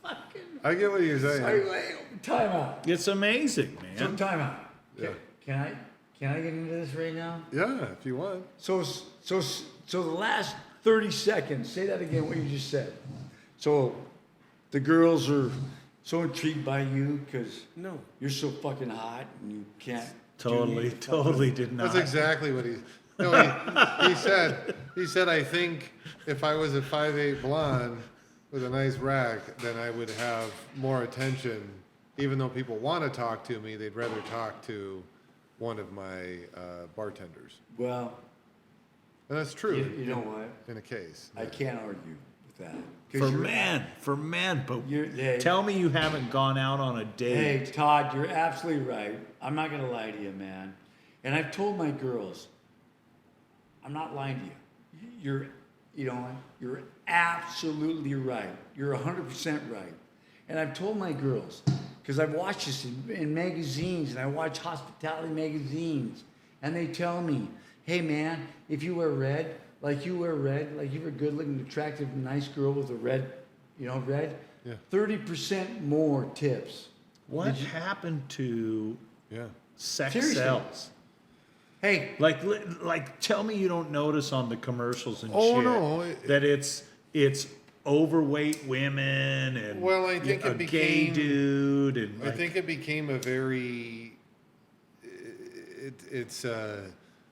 Fucking. I get what you're saying. Wait, time out. it's amazing, So man. time out. Yeah. Can I get into this right now? Yeah, if you want. So the last 30 seconds, say that again, what you just said. So the girls are so intrigued by you because you're so fucking hot and you can't. Totally did not. That's exactly what he. No, he said. He said, I think if I was a 5'8" blonde with a nice rack, then I would have more attention. Even though people want to talk to me, they'd rather talk to one of my bartenders. Well, And that's true you know what? in a case. I can't argue with that. 'Cause For men, but Hey, tell me you haven't gone out on a hey, date. Todd, you're absolutely right. I'm not gonna lie to you, man. And I've told my girls, I'm not lying to you. You're absolutely right. You're 100% right. And I've told my girls, because I've watched this in magazines, and I watch hospitality magazines, and they tell me, hey man, if you wear red, like you're a good-looking, attractive, nice girl with a red, red, Yeah. 30% more tips. What happened to Yeah. sex Seriously. sells? Hey, Like, tell me you don't notice on the commercials and Oh, shit no, that it's overweight women and Well, I think a it gay became- dude and I think it became a very. It's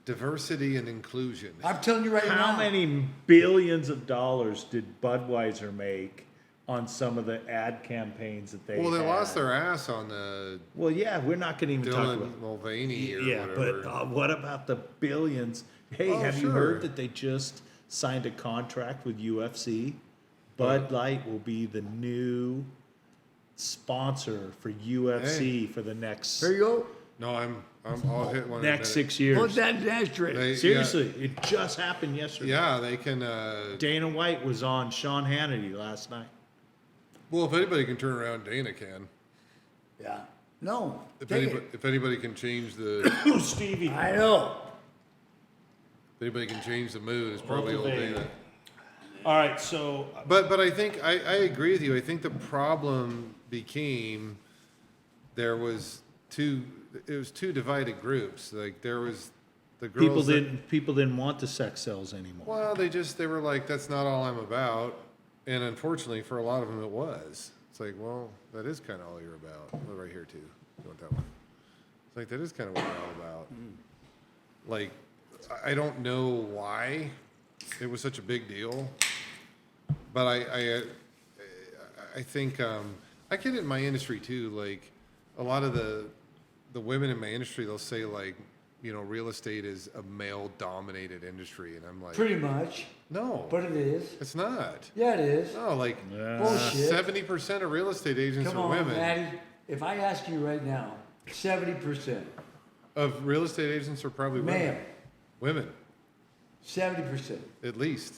diversity and inclusion. I'm telling you right now. how many billions of dollars did Budweiser make on some of the ad campaigns that they Well, they had? lost their ass on the Well, yeah, we're not going to even talk Dylan about. Mulvaney or Yeah, whatever. but what about the billions? Hey, Oh, have you sure. heard that they just signed a contract with UFC? Bud Light will be the new sponsor for UFC for the next There you go. No, I'll hit one. in a next minute. 6 years. Put that asterisk. They- Seriously, it just happened yesterday. Yeah, they can. Dana White was on Sean Hannity last night. Well, if anybody can turn around, Dana can. Yeah. No. If Take anybody, if anybody can change the, Stevie. it. I know. if anybody can change the mood, it's probably old Motivated. Dana. All right, so But I think I agree with you. I think the problem became it was two divided groups. Like there was the girls people didn't want the sex cells anymore. Well, they were like, that's not all I'm about. And unfortunately, for a lot of them, it was. It's like, well, that is kind of all you're about. Oh, right here, too. You want that one? It's like, that is kind of what you're all about. Like, I don't know why it was such a big deal. But I think, I get it in my industry, too. Like, a lot of the women in my industry, they'll say, like, real estate is a male-dominated industry, and I'm like, Pretty much, no, but it is. it's not. Yeah, it is. No, like Bullshit. 70% of real estate agents Come are on, women. Maddie. If I ask you right now, 70%. Of real estate agents are probably women. Male. Women, 70%. at least.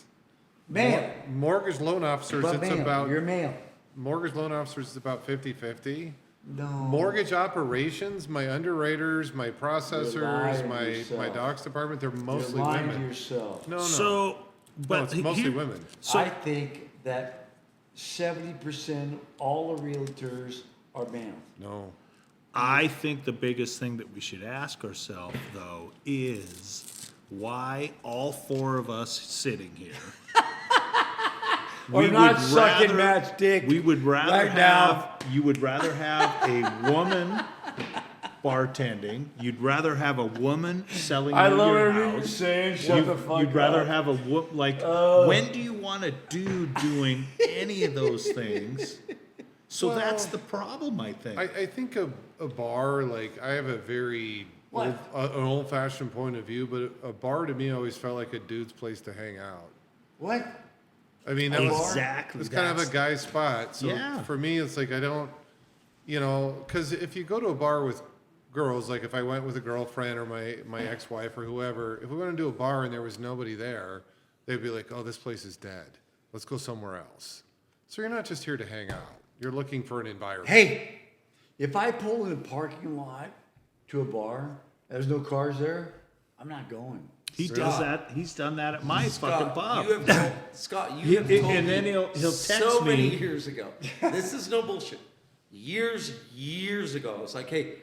Male. Mortgage loan officers, But it's male. about You're male. mortgage loan officers is about 50-50. No. Mortgage operations, my underwriters, my processors, lying to my yourself. docs department, they're mostly You're lying to women. yourself. No, no. So, but no, it's mostly here- women. So, I think that 70% all the realtors are male. No. I think the biggest thing that we should ask ourselves, though, is why all four of us sitting here. Or not sucking Matt's dick We would rather right have. now. You would rather have a woman bartending. You'd rather have a woman selling I you love your everything you're house. saying. Shut the fuck You'd up. rather have a like. When do you want to doing any of those things? So that's the problem, I think. I think a bar, like, I have a very What? an old-fashioned point of view, but a bar to me always felt like a dude's place to hang out. What? I mean, that was Exactly. it's kind of a that's- guy's spot. So Yeah. for me, it's like I don't, because if you go to a bar with girls, like if I went with a girlfriend or my ex-wife or whoever, if we went to do a bar and there was nobody there, they'd be like, "Oh, this place is dead. Let's go somewhere else." So you're not just here to hang out. You're looking for an environment. Hey, if I pull in a parking lot to a bar, there's no cars there, I'm not going. He does that. He's done that at my fucking pub. You have Scott, you have told and me then he'll text so many me. years ago. This is no bullshit. Years ago, it's like, hey,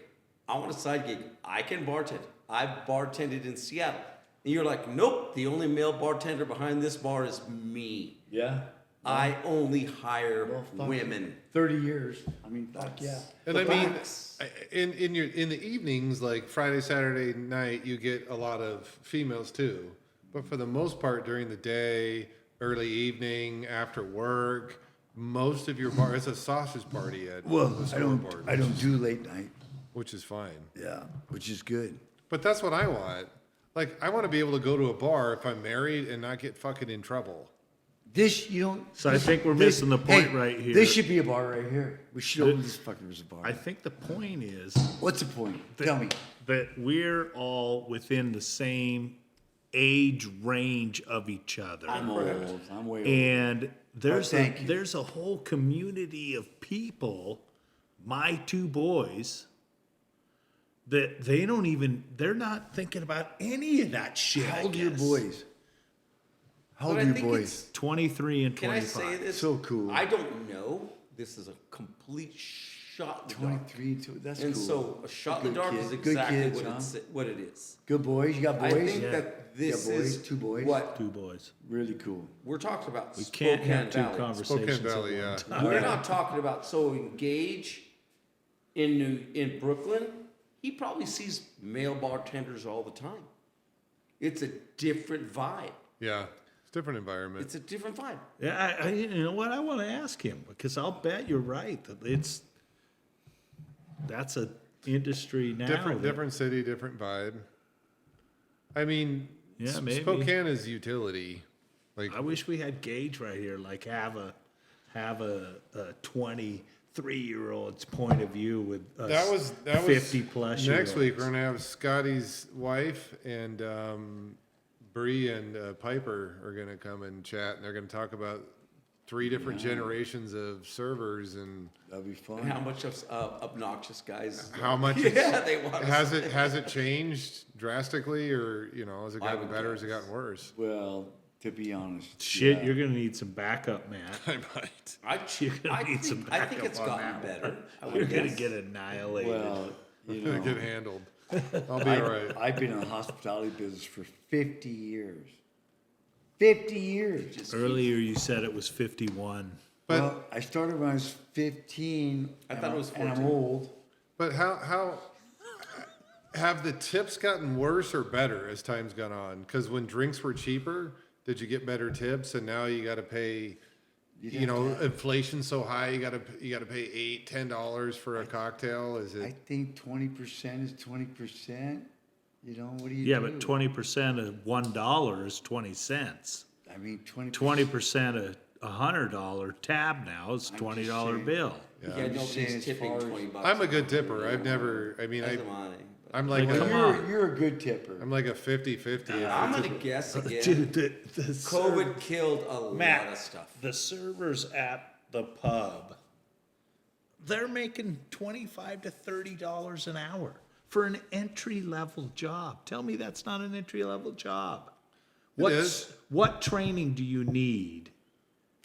I want a side gig. I can bartend. I've bartended in Seattle. And you're like, nope, the only male bartender behind this bar is me. Yeah? I only hire Well, fuck women. 30 years. I mean, fuck yeah. And The I mean, facts. in the evenings, like Friday, Saturday night, you get a lot of females too. But for the most part, during the day, early evening, after work, most of your bar it's a sausage party at Well, the I don't, scoreboard, I don't do late night. which is fine. Yeah, which is good. But that's what I want. Like, I want to be able to go to a bar if I'm married and not get fucking in trouble. This, you don't. So I think we're this- missing the point hey, right here. This should be a bar right here. We should open this fucking as a bar. I think the point is What's the point? Tell me. that we're all within the same age range of each other. I'm old. I'm way old. And thank you. there's a whole community of people, my two boys, that they're not thinking about any of that shit. How I old are your guess. boys? How old But are I your think boys? 23 and Can I 25. say this? So cool. I don't know. This is a complete shot in the dark. 23, that's And cool. so a shot in the Good dark kid. is Good exactly kids, what, huh? what it is. Good boys. You got boys? I think Yeah. that this Yeah, boys, is two boys. what Two boys. Really cool. we're talking about. We can't Spokane have two Valley. conversations Spokane Valley, at one yeah. time. We're not talking about so engage in Brooklyn. He probably sees male bartenders all the time. It's a different vibe. Yeah, it's a different environment. It's a different vibe. Yeah, you know what? I want to ask him because I'll bet you're right that that's a industry now. that- different city, different vibe. I mean, Yeah, maybe. Spokane is utility. Like, I wish we had Gage right here, like have a 23-year-old's point of view with us that was 50 plus. Next week we're gonna have Scotty's wife and Bree and Piper are gonna come and chat, and they're gonna talk about 3 different generations of servers and That'd be fun. And how much of obnoxious guys? how much Yeah, they want. has it changed drastically, or has it I gotten would better? Has it guess. gotten worse? Well, to be honest. Shit, yeah. you're gonna need some backup, Matt. I might. You're gonna need some I think backup it's on gotten that better. I would You're gonna guess. get annihilated. Well, you I'm gonna know. get handled. I'll be all right. I've been in the hospitality business for 50 years. 50 years. Just Earlier you said it was 51. But Well, I started when I was 15. I and thought it was And I'm 14. old. But how have the tips gotten worse or better as time's gone on? Because when drinks were cheaper, did you get better tips? And now you got to pay, inflation's so high, you got to pay $8, $10 for a cocktail. Is I it? think 20% is 20%. You know, what do you Yeah, do? but 20% of $1 is 20 cents. I mean, 20% of $100 tab now is $20 saying. bill. Yeah, I'm just saying nobody's as tipping far as- 20 bucks. I'm a good tipper. I've never, That's money. I'm like, Like, come a, on. You're a good tipper. I'm like a 50-50. I'm gonna guess again. Dude, the COVID killed a lot Matt, of stuff. the servers at the pub, they're making $25 to $30 an hour for an entry-level job. Tell me that's not an entry-level job. is. What training do you need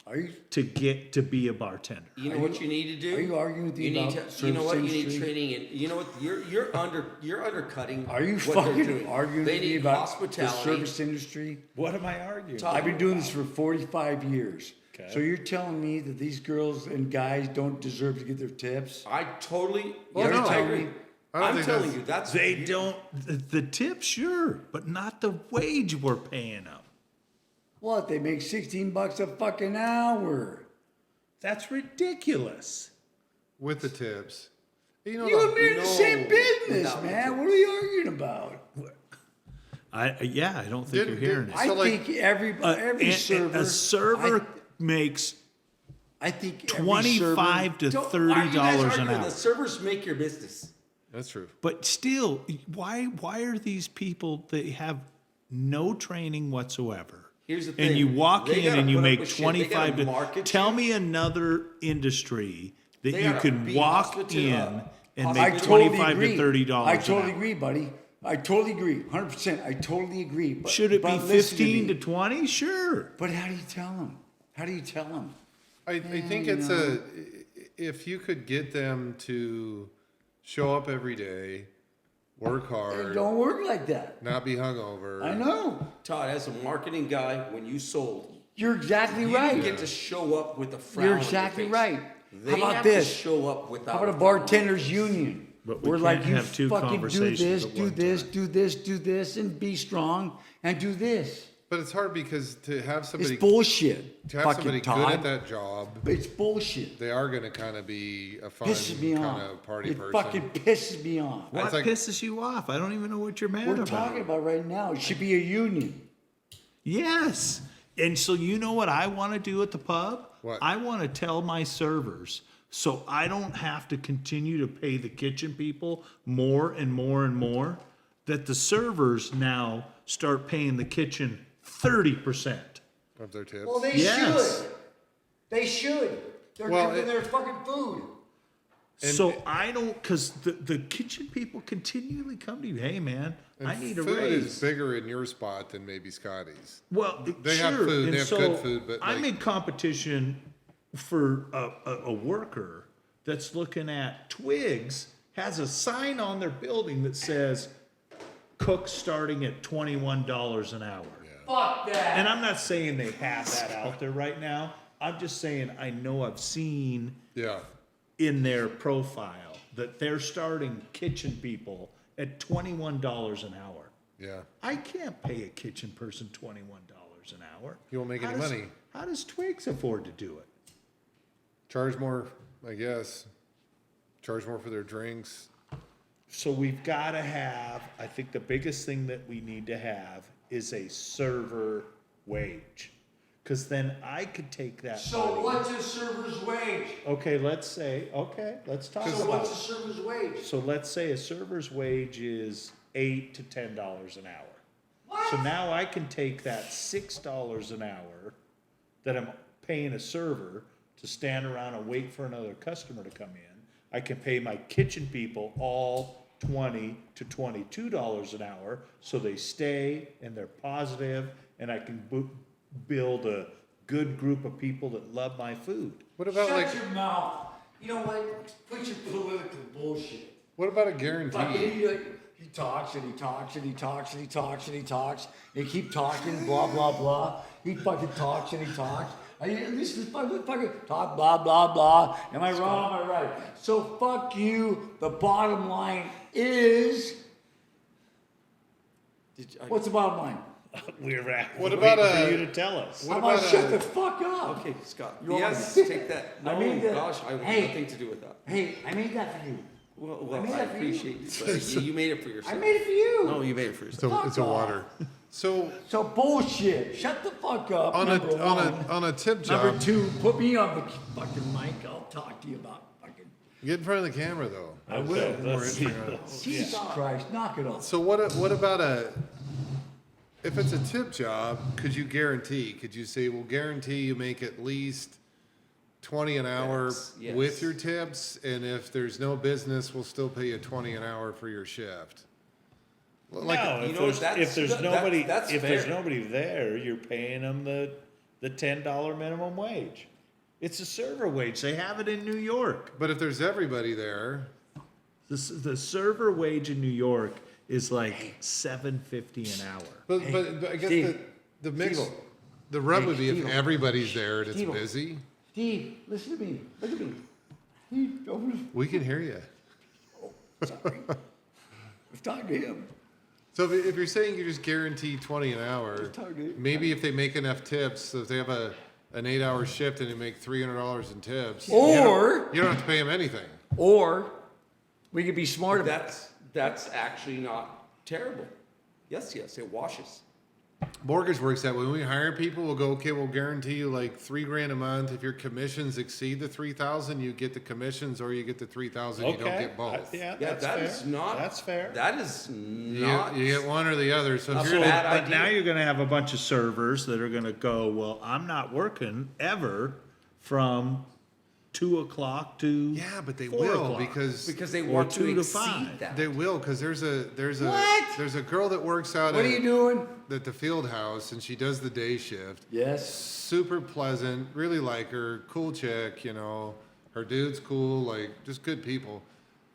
Are you? to get to be a bartender? You know what you need to do? Are you arguing with me you need about to, you know what? You service need industry? training and you know what? You're Are undercutting. you what they're fucking doing. arguing They with me need about the hospitality. service industry? What am I arguing? Talk- I've been doing this for 45 years. Okay. So you're telling me that these girls and guys don't deserve to get their tips? I totally. Well, yes, no. I agree. I don't I'm think telling that's- you, that's They don't, the tip, sure, but not the wage we're paying them. What? They make $16 a fucking hour. That's ridiculous. with the tips. You know, You and me in the same No, business, without the man. What are you arguing about? I don't think Didn't- you're hearing didn't- it. I So, like, think every server. A server makes I think every $25 to server- $30 an hour. The servers make your business. that's true. But still, why are these people that have no training whatsoever? Here's the And thing. you walk They in gotta and you put up make with shit. They 25 gotta to market tell you. me another industry that They you gotta can be walk hospita- in and I make totally 25 agree. to $30 I an totally hour. agree, buddy. I totally agree. 100%. I totally agree. But, Should it be but listen 15 me. to 20? Sure. But how do you tell them? How do you tell them? I think it's if you could get them to show up every day, work It hard, don't work like that. not be hungover. I know. Todd, as a marketing guy, when you sold, You're exactly you right. didn't get to show up with a frown. You're on your exactly face. right. They How about have this? To show up without. How about a frown on their bartenders face. union? But we We're can't like, you have two fucking do conversations this, at do one this, time. do this, do this, and be strong, and do this. But it's hard because to have It's somebody bullshit. to have Fucking somebody good Todd. at that job, It's bullshit. they are going to kind of be a fun Pisses me kind off. of party It person. fucking pisses me off. What It's like- pisses you off? I don't even know what you're mad We're about. talking about right now. It should be a union. Yes. And so you know what I want to do at the pub? What? I want to tell my servers so I don't have to continue to pay the kitchen people more and more and more, that the servers now start paying the kitchen 30%. of their tips. Well, they Yes. should. They should. They're Well, giving it- their fucking food. And- So I don't, because the kitchen people continually come to you, hey man, And I need a food raise. is bigger in your spot than maybe Scotty's. Well, They sure. have food, and they have so good food, but I'm like- in competition for a worker that's looking at Twigs has a sign on their building that says cook starting at $21 an hour. Fuck that. And I'm not saying they have that out there right now. I'm just saying I know I've seen Yeah. in their profile that they're starting kitchen people at $21 an hour. Yeah. I can't pay a kitchen person $21 an hour. You won't make How any does- money. How does Twigs afford to do it? Charge more, I guess. Charge more for their drinks. So we've got to have, I think the biggest thing that we need to have is a server wage. Because then I could take that So money. what's a server's wage? Okay, let's talk So about what's a server's wage? So let's say a server's wage is $8 to $10 an hour. What? So now I can take that $6 an hour that I'm paying a server to stand around and wait for another customer to come in. I can pay my kitchen people all $20 to $22 an hour, so they stay and they're positive, and I can build a good group of people that love my food. What about Shut like your mouth. You know what? Quit your political bullshit. what about a Fucking guarantee? he talks and he talks and he talks and he talks and he talks. They keep talking, blah blah blah. He fucking talks and he talks. This is fucking talk blah blah blah. Am I wrong? Am I right? So fuck you. The bottom line is, what's the bottom line? We're What waiting about for a- you to tell us. What How about about shut a- the fuck up? Okay, Scott. You want Yes, me- take that. I No, mean that- gosh, I want hey. nothing to do with that. Hey, I made that for you. Well, made I it for you. appreciate you, but you made it for yourself. I made it for you. No, you made it for yourself. It's a water. So So bullshit. Shut the fuck up. on number one. on a tip Number job, two, put me on the fucking mic. I'll talk to you about fucking. get in front of the camera though. I will. Let's see. Jesus Christ, knock it off. So what about if it's a tip job, could you say, we'll guarantee you make at least 20 an hour Yes. with your tips, and if there's no business, we'll still pay you 20 an hour for your shift? Like, No, you if know, there's, that's- if there's that- nobody, that's if there's fair. nobody there, you're paying them the $10 minimum wage. It's a server wage. They have it in New York. but if there's everybody there, The server wage in New York is like $7.50 an hour. but I guess Steve, the mix, Steve-o. the rub Hey, would be if Steve-o. everybody's there and it's Steve-o. busy, Steve, listen to me. Look at me. Steve, over the. we can hear you. Sorry. I've talked to him. So if you're saying you just guarantee 20 an hour, Just talk to him. maybe if they make enough tips, so if they have an 8-hour shift and they make $300 in tips, Or, you don't have to pay them anything. or, we could be smart about it. That's actually not terrible. Yes, it washes. Mortgage works that way. When we hire people, we'll go, okay, we'll guarantee you like $3,000 a month. If your commissions exceed the 3,000, you get the commissions, or you get the 3,000. You don't get both. Yeah, Yeah, that's that fair. is not. That's fair. That is You not. get, you get one or the other. So if That's you're bad But idea. now you're gonna have a bunch of servers that are gonna go, well, I'm not working ever from 2 o'clock to yeah, but they 4 will o'clock. because they Or want 2 to to exceed 5. that. they will because there's What? a girl that works out What are you doing? at the field house, and she does the day shift. Yes. Super pleasant, really like her, cool chick, you know. Her dude's cool, like just good people.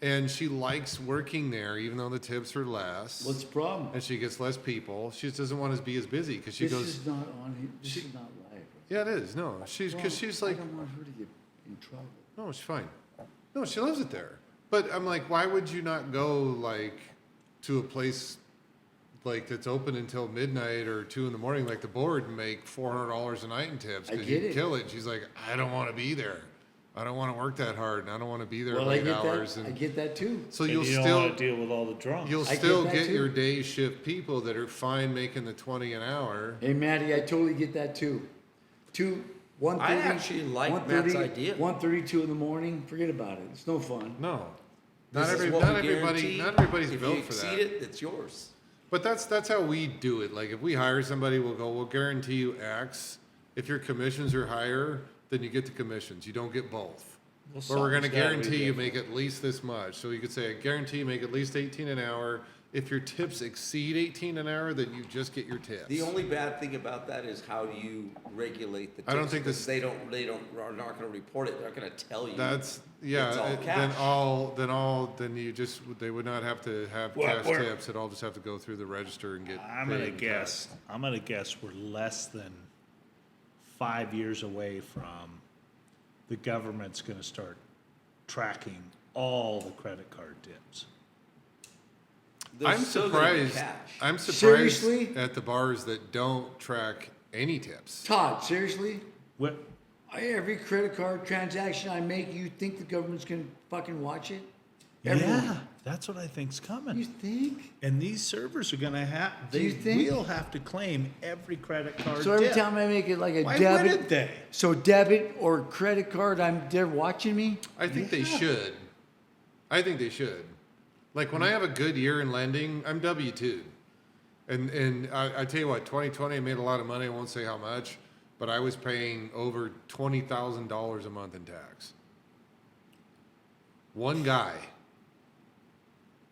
And she likes working there, even though the tips are less. What's the problem? And she gets less people. She just doesn't want to be as busy because she This goes, is not on here. This is not live. yeah, it is. No, she's because she's like, I don't want her to get in trouble. no, she's fine. No, she loves it there. But I'm like, why would you not go like to a place like that's open until midnight or 2 in the morning, like the board, and make $400 a night in tips I because get you it. kill it. She's like, I don't want to be there. I don't want to work that hard, and I don't want to be there Well, I late get hours. that. I And get that too. so And you'll you don't still wanna deal with all the drunks. you'll I get still that get too. your day shift people that are fine making the 20 an hour. Hey, Maddie, I totally get that too. 1:30. I actually like Matt's idea. 1:32 in the morning. Forget about it. It's no fun. No, This is what we everybody's guarantee. built If for you that. exceed it, it's yours. But that's how we do it. Like if we hire somebody, we'll guarantee you X. If your commissions are higher, then you get the commissions. You don't get both. Well, But we're going to something's gotta be guarantee you different. make at least this much. So you could say, I guarantee you make at least 18 an hour. If your tips exceed 18 an hour, then you just get your tips. The only bad thing about that is how do you regulate the tips? I don't think Because this- they are not gonna report it. They're not gonna tell you. That's yeah. It's all Then they would not have to have Well, cash we're- tips. It all just have to go through the register and get. I'm paid gonna in guess. cash. I'm gonna guess we're less than 5 years away from the government's gonna start tracking all the credit card tips. They're I'm still gonna be surprised. cash. I'm surprised Seriously? at the bars that don't track any tips. Todd, seriously? What? Every credit card transaction I make, you think the government's gonna fucking watch it? Yeah, that's what I think's You coming. think? And these servers are gonna have. Do you They think? will have to claim every credit card. So every tip. time I make it like a Why debit. wouldn't they? So debit or credit card, they're watching me? I think they Yeah. should. I think they should. Like when I have a good year in lending, I'm W-2'd. And I tell you what, 2020, I made a lot of money. I won't say how much, but I was paying over $20,000 a month in tax.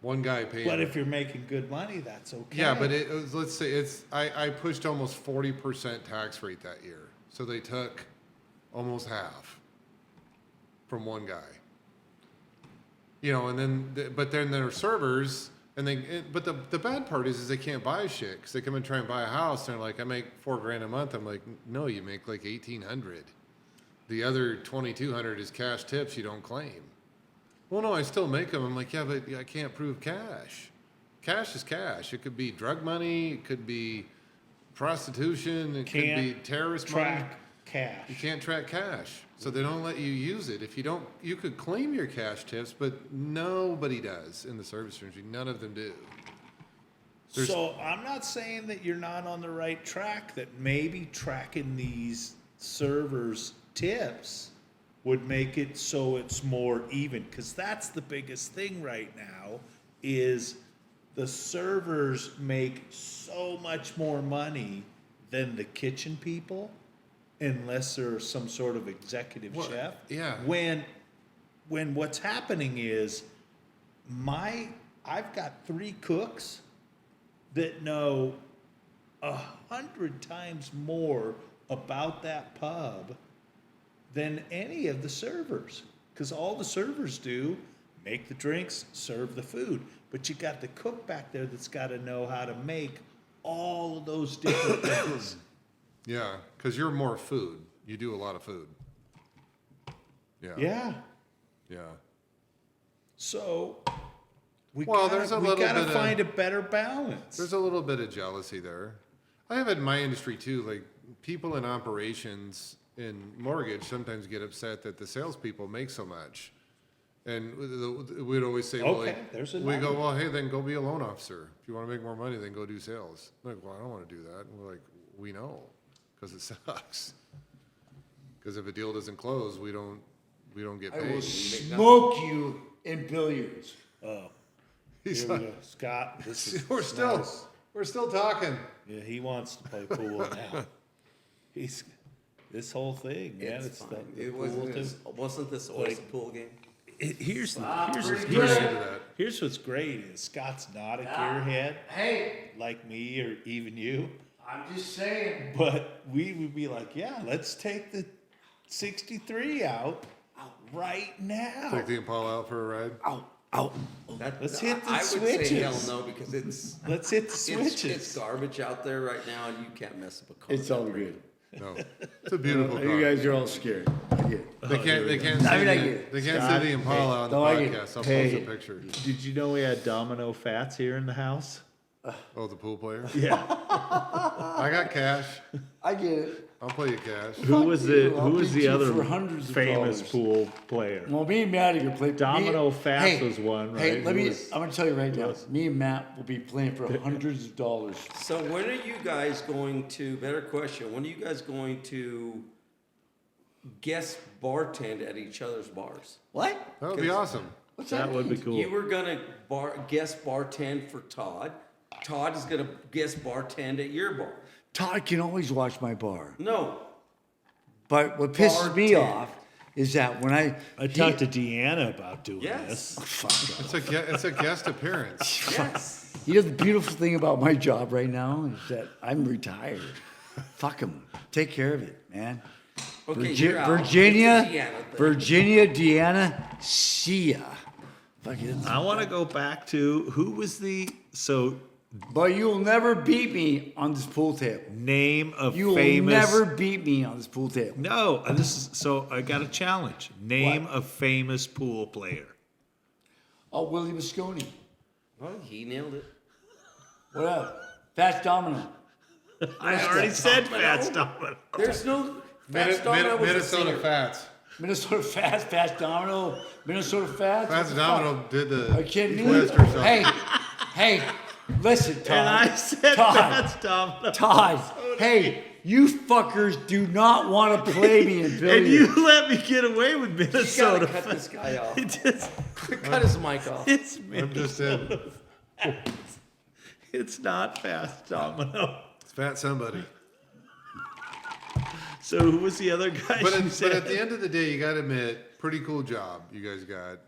One guy paying. But if you're making good money, that's okay. Yeah, but it was, let's say I pushed almost 40% tax rate that year. So they took almost half from one guy. You know, and then, but then there are servers, and but the bad part is they can't buy shit because they come and try and buy a house, and they're like, I make $4,000 a month. I'm like, no, you make like 1,800. The other 2,200 is cash tips you don't claim. Well, no, I still make them. I'm like, yeah, but I can't prove cash. Cash is cash. It could be drug money. It could be prostitution. It could be terrorist money. cash. You can't track cash, so they don't let you use it. If you don't, you could claim your cash tips, but nobody does in the service industry. None of them do. There's- So I'm not saying that you're not on the right track, that maybe tracking these servers' tips would make it so it's more even, because that's the biggest thing right now, is the servers make so much more money than the kitchen people, unless they're some sort of executive Well, chef. yeah. When what's happening is I've got 3 cooks that know 100 times more about that pub than any of the servers. Because all the servers do, make the drinks, serve the food. But you got the cook back there that's got to know how to make all of those different things. Yeah, because you're more food. You do a lot of food. Yeah. Yeah. Yeah. So we Well, gotta, there's a we little gotta bit of- find a better balance. There's a little bit of jealousy there. I have it in my industry too. Like people in operations in mortgage sometimes get upset that the salespeople make so much. And we'd always say, well, Okay, like, there's we go, another. well, hey, then go be a loan officer. If you want to make more money, then go do sales. I'm like, well, I don't want to do that. And we're like, we know, because it sucks. Because if a deal doesn't close, we don't get I will paid. smoke you in billiards. Oh, He's here we like, go. Scott, this is we're still nice. talking. Yeah, he wants to play pool now. He's this whole thing, man. It's fine. the It pool wasn't too. wasn't this always a pool game? Here's Pretty into that. here's what's great is Scott's not a gearhead Hey, like me or even you, I'm just saying. but we would be like, yeah, let's take the 63 out right now. Take the Impala out for a ride. Let's hit the I would say hell switches. no, because Let's hit the it's switches. garbage out there right now, and you can't mess up a car. It's all good. No, it's a beautiful car. You guys are all scared. I get it. They can't I mean, I see get it. they can't see the Impala on the No, I get it. podcast. I'll Hey. post a picture. Did you know we had Domino Fats here in the house? Oh, the pool player. Yeah. I got cash. I get it. I'll play you cash. Who was you, the I'll Who was beat the you other for hundreds of famous dollars. pool player? Well, me and Matt are gonna play. Domino Fats hey, was one, Hey, right? let Who me. was- I'm gonna tell you right now. was- Me and Matt will be playing for hundreds of dollars. So when are you guys going to? Better question. When are you guys going to guest bartend at each other's bars? What? That would be awesome. What's That would be mean? cool. You were gonna guest bartend for Todd. Todd is gonna guest bartend at your bar. Todd can always watch my bar. No, But what pisses me Bartend. off is that when I talked to Deanna about doing Yes. this. It's a guest appearance. yes. you know the beautiful thing about my job right now is that I'm retired. Fuck them. Take care of it, man. Okay, you're out. Virginia, It's a Deanna thing. Virginia, Deanna, see ya. Fuck it. I want to go back to who was But you'll never beat me on this pool table. name of You will famous. never beat me on this pool table. No, I got a challenge. Name a famous pool player. Oh, Willie Moscone. Well, he nailed it. What up? Fats Domino. I already said Fats Domino. There's no. Fats Domino was a Minnesota singer. Fats. Minnesota Fats, Fats Domino, Minnesota Fats. Fats What the fuck? Domino did Are you the kidding me? twist or something. Hey, listen, Todd. And I said Todd, Fats Domino. Todd, hey, you fuckers do not want to play me in billiards. And you let me get away with You gotta Minnesota. cut this guy off. It just, Cut his mic off. it's I'm just in. It's not Fats Domino. It's fat somebody. So who was the other guy? But you at said? the end of the day, you got to admit, pretty cool job you guys got.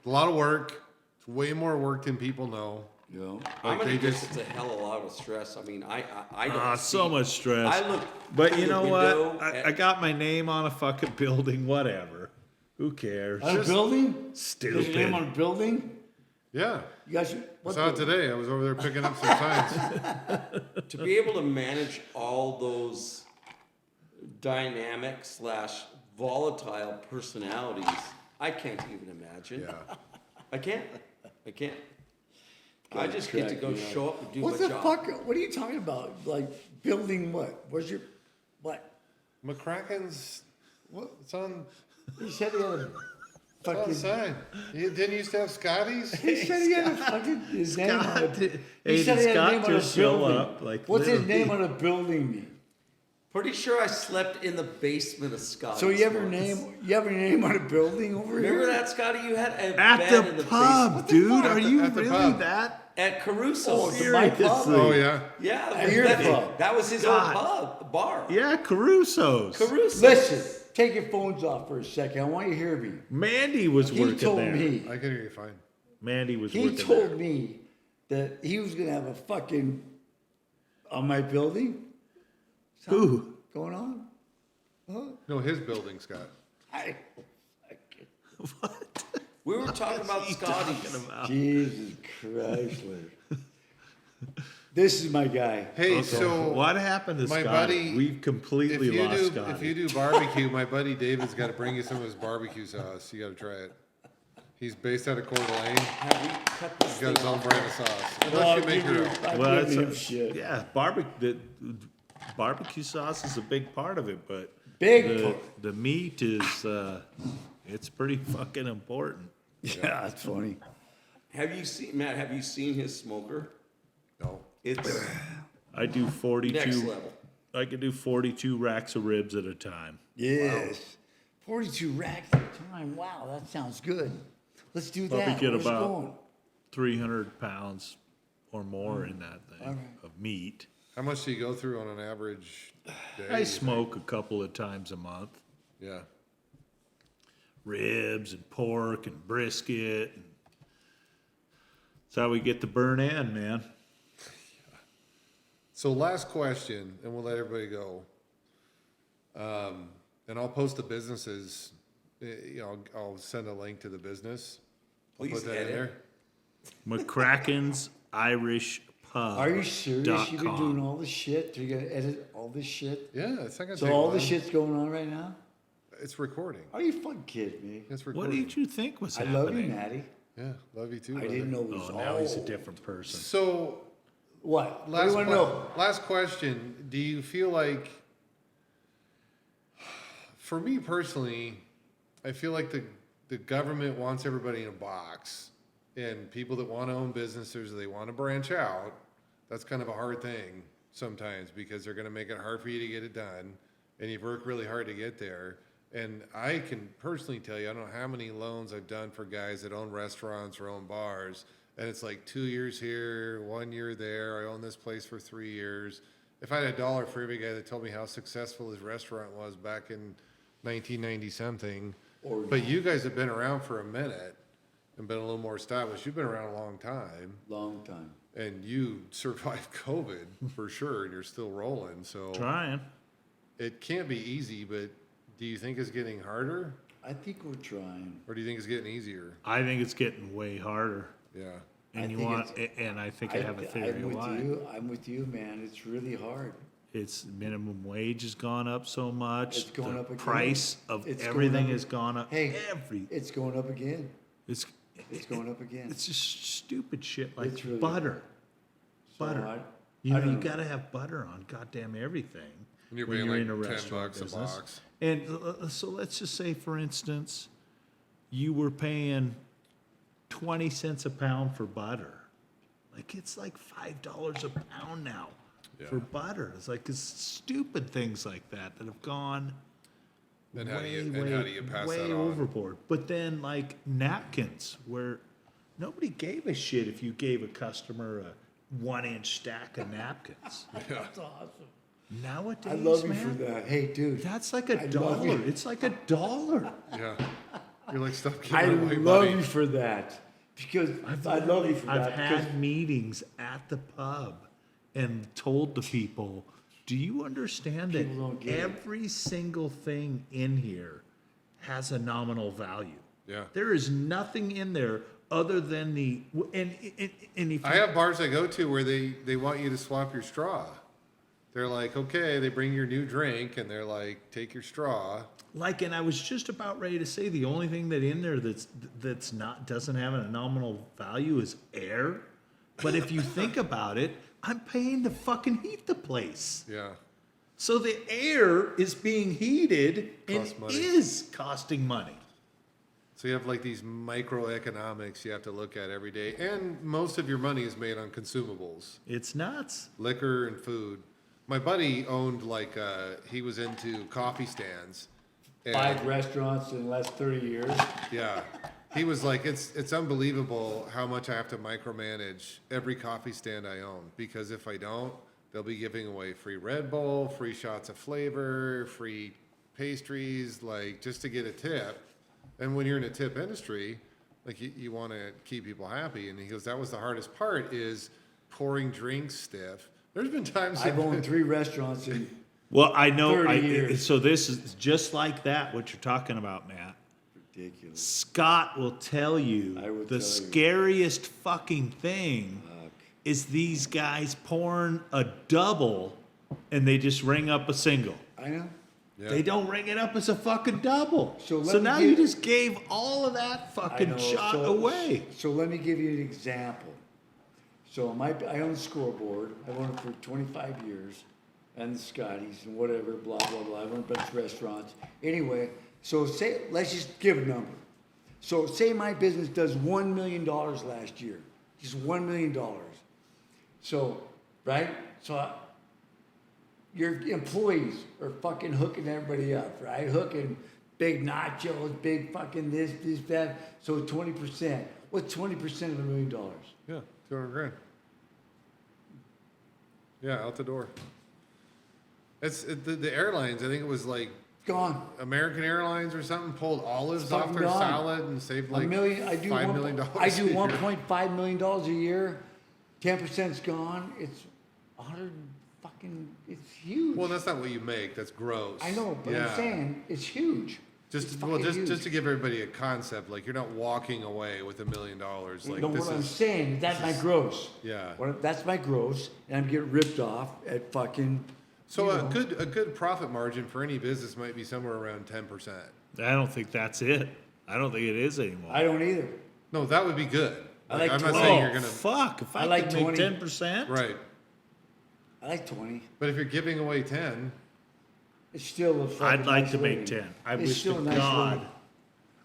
A lot of work. It's way more work than people know. You know? I'm Like gonna they guess just it's a hell of a lot of stress. I mean, I don't. So see- much stress. I look. But through you the know window what? at- I got my name on a fucking building. Whatever. Who cares? On a building? Stupid. There's your name on a building? yeah. You guys, I what saw it building? today. I was over there picking up some signs. to be able to manage all those dynamic / volatile personalities, I can't even imagine. Yeah. I can't. I just get to go Track, show up and do What my the job. fuck? What are you talking about? Like building what? Where's your what? McCracken's, it's on, He said he had a it's on the fucking. sign. You didn't used to have Scotty's? He said he had a fucking his name on it. He Hey, said did he had a Scott name on a just show building. up? Like, What's his literally? name on a building mean? Pretty sure I slept in the basement of Scotty's. So you have your once. name on a building over Remember here? that, Scotty? You had a At bed in the the pub, basement. dude. Are you At the really pub. that? At Caruso's. Oh, the my pub? Seriously. Oh, yeah. Yeah, Your that, pub. that was his God. old pub, bar. Yeah, Caruso's. Caruso's. Listen, take your phones off for a second. I want you to hear me. Mandy was He working told there. me. I can hear you fine. Mandy was He working told there. me that he was gonna have a fucking on my building. Who? Going on? Huh? No, his building, Scott. What? We were talking about Scotty's. Jesus Christ, Larry. This is my guy. Hey, so What happened to my Scotty? buddy- We've if completely you lost do Scotty. if you do barbecue, my buddy David's got to bring you some of his barbecue sauce. You got to try it. He's based out of Coeur d'Alene. Have we cut this He's thing got his own off? brand of sauce. Well, Unless I'll you make give your you- own. I'll well, give him it's shit. yeah, barbecue sauce is a big part of it, but Big part. the meat is it's pretty fucking important. Yeah, that's funny. Have you seen, Matt, have you seen his smoker? No. It's I do 42. next level. I can do 42 racks of ribs at a time. Yes. 42 racks at a time. Wow, that sounds good. Let's do Probably that. get Where's it about going? 300 pounds or more in that thing All right. of meat. How much do you go through on an average day? I smoke a couple of times a month. Yeah. Ribs and pork and brisket. And that's how we get the burn in, man. So last question, and we'll let everybody go. And I'll post the businesses. You know, I'll send a link to the business. I'll Please put that in edit. there. McCracken's Irish Pub. Are you serious? You've been doing all this shit? You're going to edit all this shit? Yeah, it's not gonna So take all long. this shit's going on right now? It's recording. Are you fucking kidding me? It's What recording. did you think was I happening? love you, Maddie. Yeah, love you too. I brother. didn't know it was Oh, now he's a all- different person. So What? What do last you want to know? last question. Do you feel like, for me personally, I feel like the government wants everybody in a box, and people that want to own businesses, they want to branch out. That's kind of a hard thing sometimes because they're going to make it hard for you to get it done, and you've worked really hard to get there. And I can personally tell you, I don't know how many loans I've done for guys that own restaurants or own bars, and it's like 2 years here, 1 year there. I own this place for 3 years. If I had a dollar for every guy that told me how successful his restaurant was back in 1990 something, but you guys have been around for a minute and been a little more established. You've been around a long time, Long time. and you survived COVID for sure, and you're still rolling. So Trying. it can't be easy, but do you think it's getting harder, I think we're trying. or do you think it's getting easier? I think it's getting way harder. Yeah. And I you think want, and I think I have a theory I'm of with why. you. I'm with you, man. It's really hard. It's minimum wage has gone up so much. It's going the up again. price of It's going everything up- has gone up. Hey, Every it's going up again. it's It's going up again. it's just stupid shit like It's really- butter. So Butter. I You know, don't you know. gotta have butter on goddamn everything. And you're when paying you're like in a $10 restaurant a business. box. And so let's just say, for instance, you were paying 20 cents a pound for butter. Like it's like $5 a pound now for butter. It's like it's stupid things like that have gone And how do you way, and how do you pass way that on? overboard. But then like napkins, where nobody gave a shit if you gave a customer a 1-inch stack of napkins. That's awesome. Nowadays, I love you man, for that. Hey, dude. that's like a I love dollar. you. It's like $1. Yeah. You're like, stop I giving away love money. you for that. Because I love you for I've that. because had meetings at the pub and told the people, do you understand that People don't get it. every single thing in here has a nominal value? Yeah. There is nothing in there other than the, and if I have bars I go to where they want you to swap your straw. They're like, okay, they bring your new drink and they're like, take your straw. like, and I was just about ready to say the only thing that in there that's not, doesn't have a nominal value is air. But if you think about it, I'm paying to fucking heat the place. Yeah. So the air is being heated and Costs money. is costing money. So you have like these microeconomics you have to look at every day, and most of your money is made on consumables, It's nuts. liquor and food. My buddy owned like he was into coffee stands. And 5 restaurants in the last 30 years. yeah, he was like, it's unbelievable how much I have to micromanage every coffee stand I own, because if I don't, they'll be giving away free Red Bull, free shots of flavor, free pastries, like just to get a tip. And when you're in a tip industry, like you want to keep people happy. And he goes, that was the hardest part, is pouring drinks stiff. There's been times I've owned 3 restaurants in Well, I know. 30 years. So this is just like that. What you're talking about, Matt. ridiculous. Scott will tell you I will the tell you. scariest fucking thing is these guys pouring a double and they just ring up a single. I know. Yeah. They don't ring it up as a fucking double. So let So me now give- you just gave all of that I fucking know. shot So- away. So let me give you an example. So I own Scoreboard. I've owned it for 25 years, and the Scotties and whatever, blah blah blah. I've owned a bunch of restaurants. Anyway, so let's just give a number. So say my business does $1 million last year, just $1 million. So right, your employees are fucking hooking everybody up, right? Hooking big nachos, big fucking this, that. So 20%. What's 20% of $1 million? Yeah, 200 grand. Yeah, out the door. The airlines, I think it was like Gone. American Airlines or something, pulled olives It's off fucking their gone. salad and saved like $1 million. I do $5 $1 million. I do a year. $1.5 million a year. 10%'s gone. It's 100 fucking. It's huge. Well, that's not what you make. That's gross. I know, but Yeah. I'm saying it's huge. Just It's well, fucking just huge. to give everybody a concept, like you're not walking away with $1 million. Like No, this what I'm is saying, that's my gross. yeah. That's my gross, and I'm getting ripped off at fucking. So you a know. good profit margin for any business might be somewhere around 10%. I don't think that's it. I don't think it is anymore. I don't either. No, that would be good. I like I'm not 20. saying Oh, you're gonna fuck. If I, I like could make 20. 10%. right, I like 20. but if you're giving away 10, It's still a fucking. I'd like nice to make living. 10. I It's wish to still a nice God. living.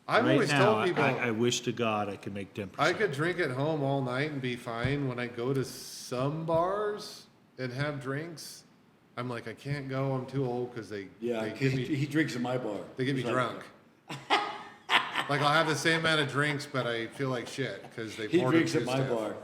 I've right always now, told people I wish to God I could make 10%. I could drink at home all night and be fine. When I go to some bars and have drinks, I'm like, I can't go. I'm too old because they Yeah, give me he drinks in my bar. they get me He's like- drunk. Like I'll have the same amount of drinks, but I feel like shit because they He poured them drinks too at my stiff. bar.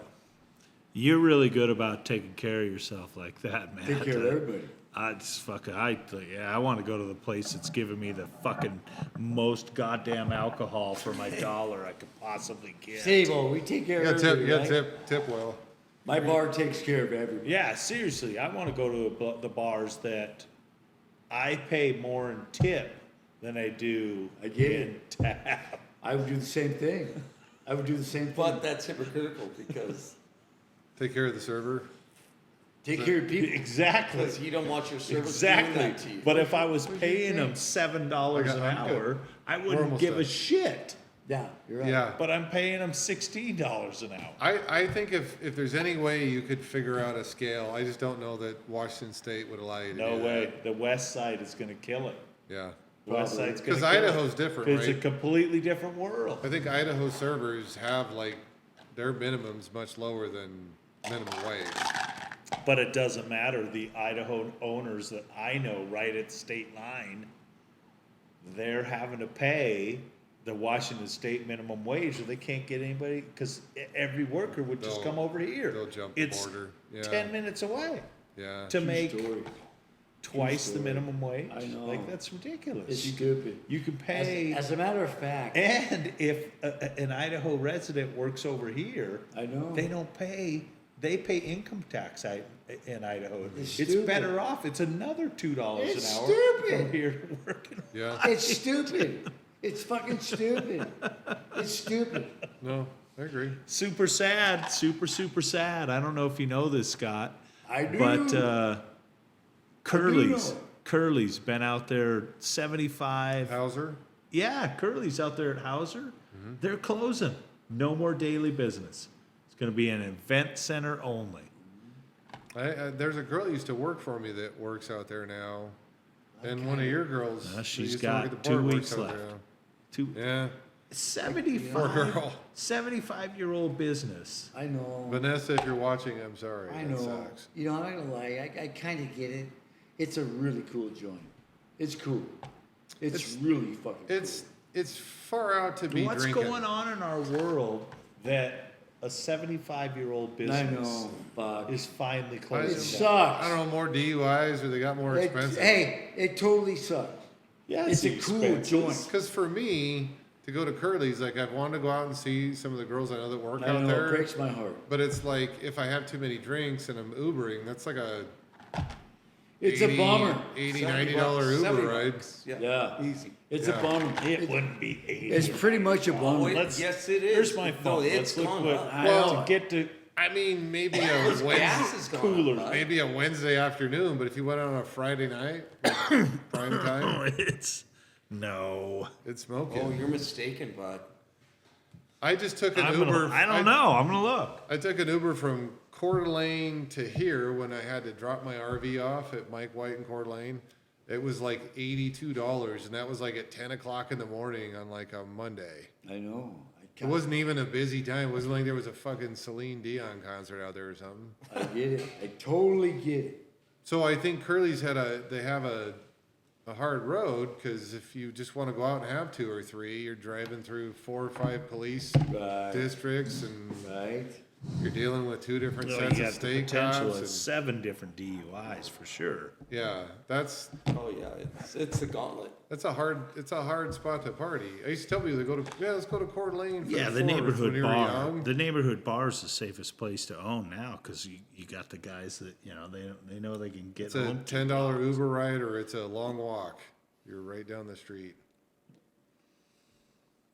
You're really good about taking care of yourself like that, man. Take care of everybody. I just fucking, I want to go to the place that's giving me the fucking most goddamn alcohol for my dollar I could possibly get. Stable, we take care You of got tip, everybody. you got right? tip well. My bar takes care of everybody. Yeah, seriously, I want to go to the bars that I pay more in tip than I do I get in it. tap. I would do the same thing. I would do the same thing. But that's hypocritical because Take care of the server. Take care of people. Exactly. because you don't want your service doing Exactly. that to you. But if I was What do you paying them think? $7 an I'm good. hour, I We're wouldn't almost give a done. shit. Yeah, you're right. Yeah. But I'm paying them $16 an hour. I think if there's any way you could figure out a scale, I just don't know that Washington State would allow you to No do way. that. The West Side is going to kill it. Yeah. The West Probably. Side's going to Because kill it. Idaho's different, It's a right? completely different world. I think Idaho servers have like their minimum's much lower than minimum wage. But it doesn't matter. The Idaho owners that I know right at the state line, they're having to pay the Washington State minimum wage, or they can't get anybody because every worker would just They'll- come over here. they'll jump the It's border. Yeah. 10 minutes away Yeah. to True make story. twice the story. minimum wage. I know. Like that's ridiculous. It's You stupid. You can pay. As a matter of fact, And if an Idaho resident works over here, I know. they don't pay. They pay income tax in Idaho. It's It's stupid. better off. It's another $2 It's an hour stupid. from here to working. Yeah. it's stupid. It's fucking stupid. It's stupid. No, I agree. Super sad. Super sad. I don't know if you know this, Scott. I do. But Curly's. know. Curly's been out there 75. Hauser? Yeah, Curly's out there at Hauser. They're closing. No more daily business. It's going to be an event center only. There's a girl that used to work for me that works out there now, and one of your girls. that She's used to work got at the 2 port works weeks out left. there now. Two, Yeah, 75, poor girl. 75-year-old business. I know. Vanessa, if you're watching, I'm sorry. I That know. sucks. You know, I'm not gonna lie. I kind of get it. It's a really cool joint. It's cool. It's really fucking It's far out to be What's drinking. going on in our world that a 75-year-old cool. I business know. Fuck. is finally It closing down? sucks. I don't know, more DUIs or they got more expensive. Hey, it totally sucks. Yeah, It's a cool expenses. joint. Because for me, to go to Curly's, like I've wanted to go out and see some of the girls I know that work I out know. there. It breaks my heart. But it's like if I have too many drinks and I'm Ubering, that's like a It's a bummer. $80, $70 $90 Uber 70 ride. bucks. Yeah, Yeah. easy. It's Yeah. a bummer. It wouldn't be 80. It's pretty much a Oh, bummer. it- yes, it is. Here's my No, phone. it's Let's look gone what, up. Well, to get to I mean, maybe a Gas Wednesday, is gone. cooler. Bud. maybe a Wednesday afternoon. But if you went out on a Friday night, prime time, it's no. it's smoking. Oh, you're mistaken, bud. I just took an I'm Uber. gonna, I don't know. I'm gonna look. I took an Uber from Coeur d'Alene to here when I had to drop my RV off at Mike White in Coeur d'Alene. It was like $82, and that was like at 10 o'clock in the morning on like a Monday. I know. It wasn't even a busy time. It wasn't like there was a fucking Celine Dion concert out there or something. I get it. I totally get it. So I think Curly's have a hard road because if you just want to go out and have 2 or 3, you're driving through 4 or 5 police Right. districts and Right? you're dealing with 2 different No, sets you of got the state potential cops. of And, 7 different DUIs for sure. yeah, that's Oh yeah, it's the gauntlet. it's a hard spot to party. I used to tell people let's go to Coeur d'Alene. For Yeah, the the 4th neighborhood when you were bar. young. The neighborhood bar is the safest place to own now because you got the guys that they know they can get It's a home. $10 Uber ride or it's a long walk. You're right down the street.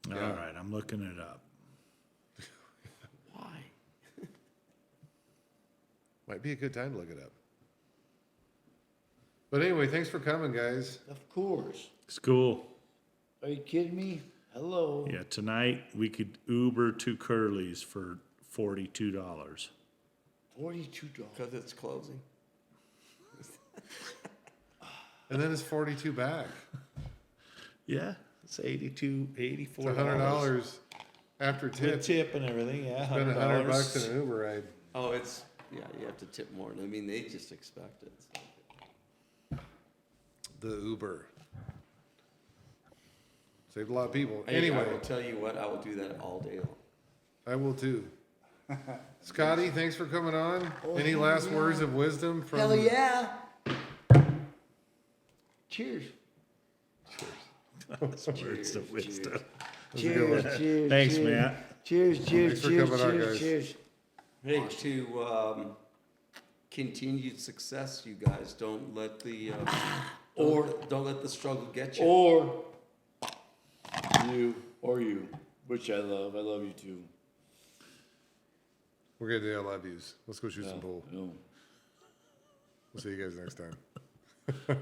All Yeah. right, I'm looking it up. Why? Might be a good time to look it up. But anyway, thanks for coming, guys. Of course. It's cool. Are you kidding me? Hello. Yeah, tonight we could Uber to Curly's for $42. $42. Because it's closing. And then it's 42 back. Yeah, it's 82, It's $84. $100 after With tip. tip and everything, yeah, Spend $100. $100 in an Uber ride. Oh, yeah, you have to tip more. I mean, they just expect it. So. The Uber. Saved a lot of people. I Anyway, will tell you what, I will do that all day long. I will too. Scotty, thanks for coming on. Oh, Any last words of wisdom from? Hell yeah. Cheers. Words of wisdom. Cheers. Cheers. Thanks, cheers. Matt. Cheers. Cheers. Thanks for Cheers. coming on, Cheers. guys. Cheers. Hey, to continued success, you guys. Don't let the don't let the struggle get you. Or you, which I love. I love you too. We're gonna do I love yous. Let's go shoot some pool. No. We'll see you guys next time.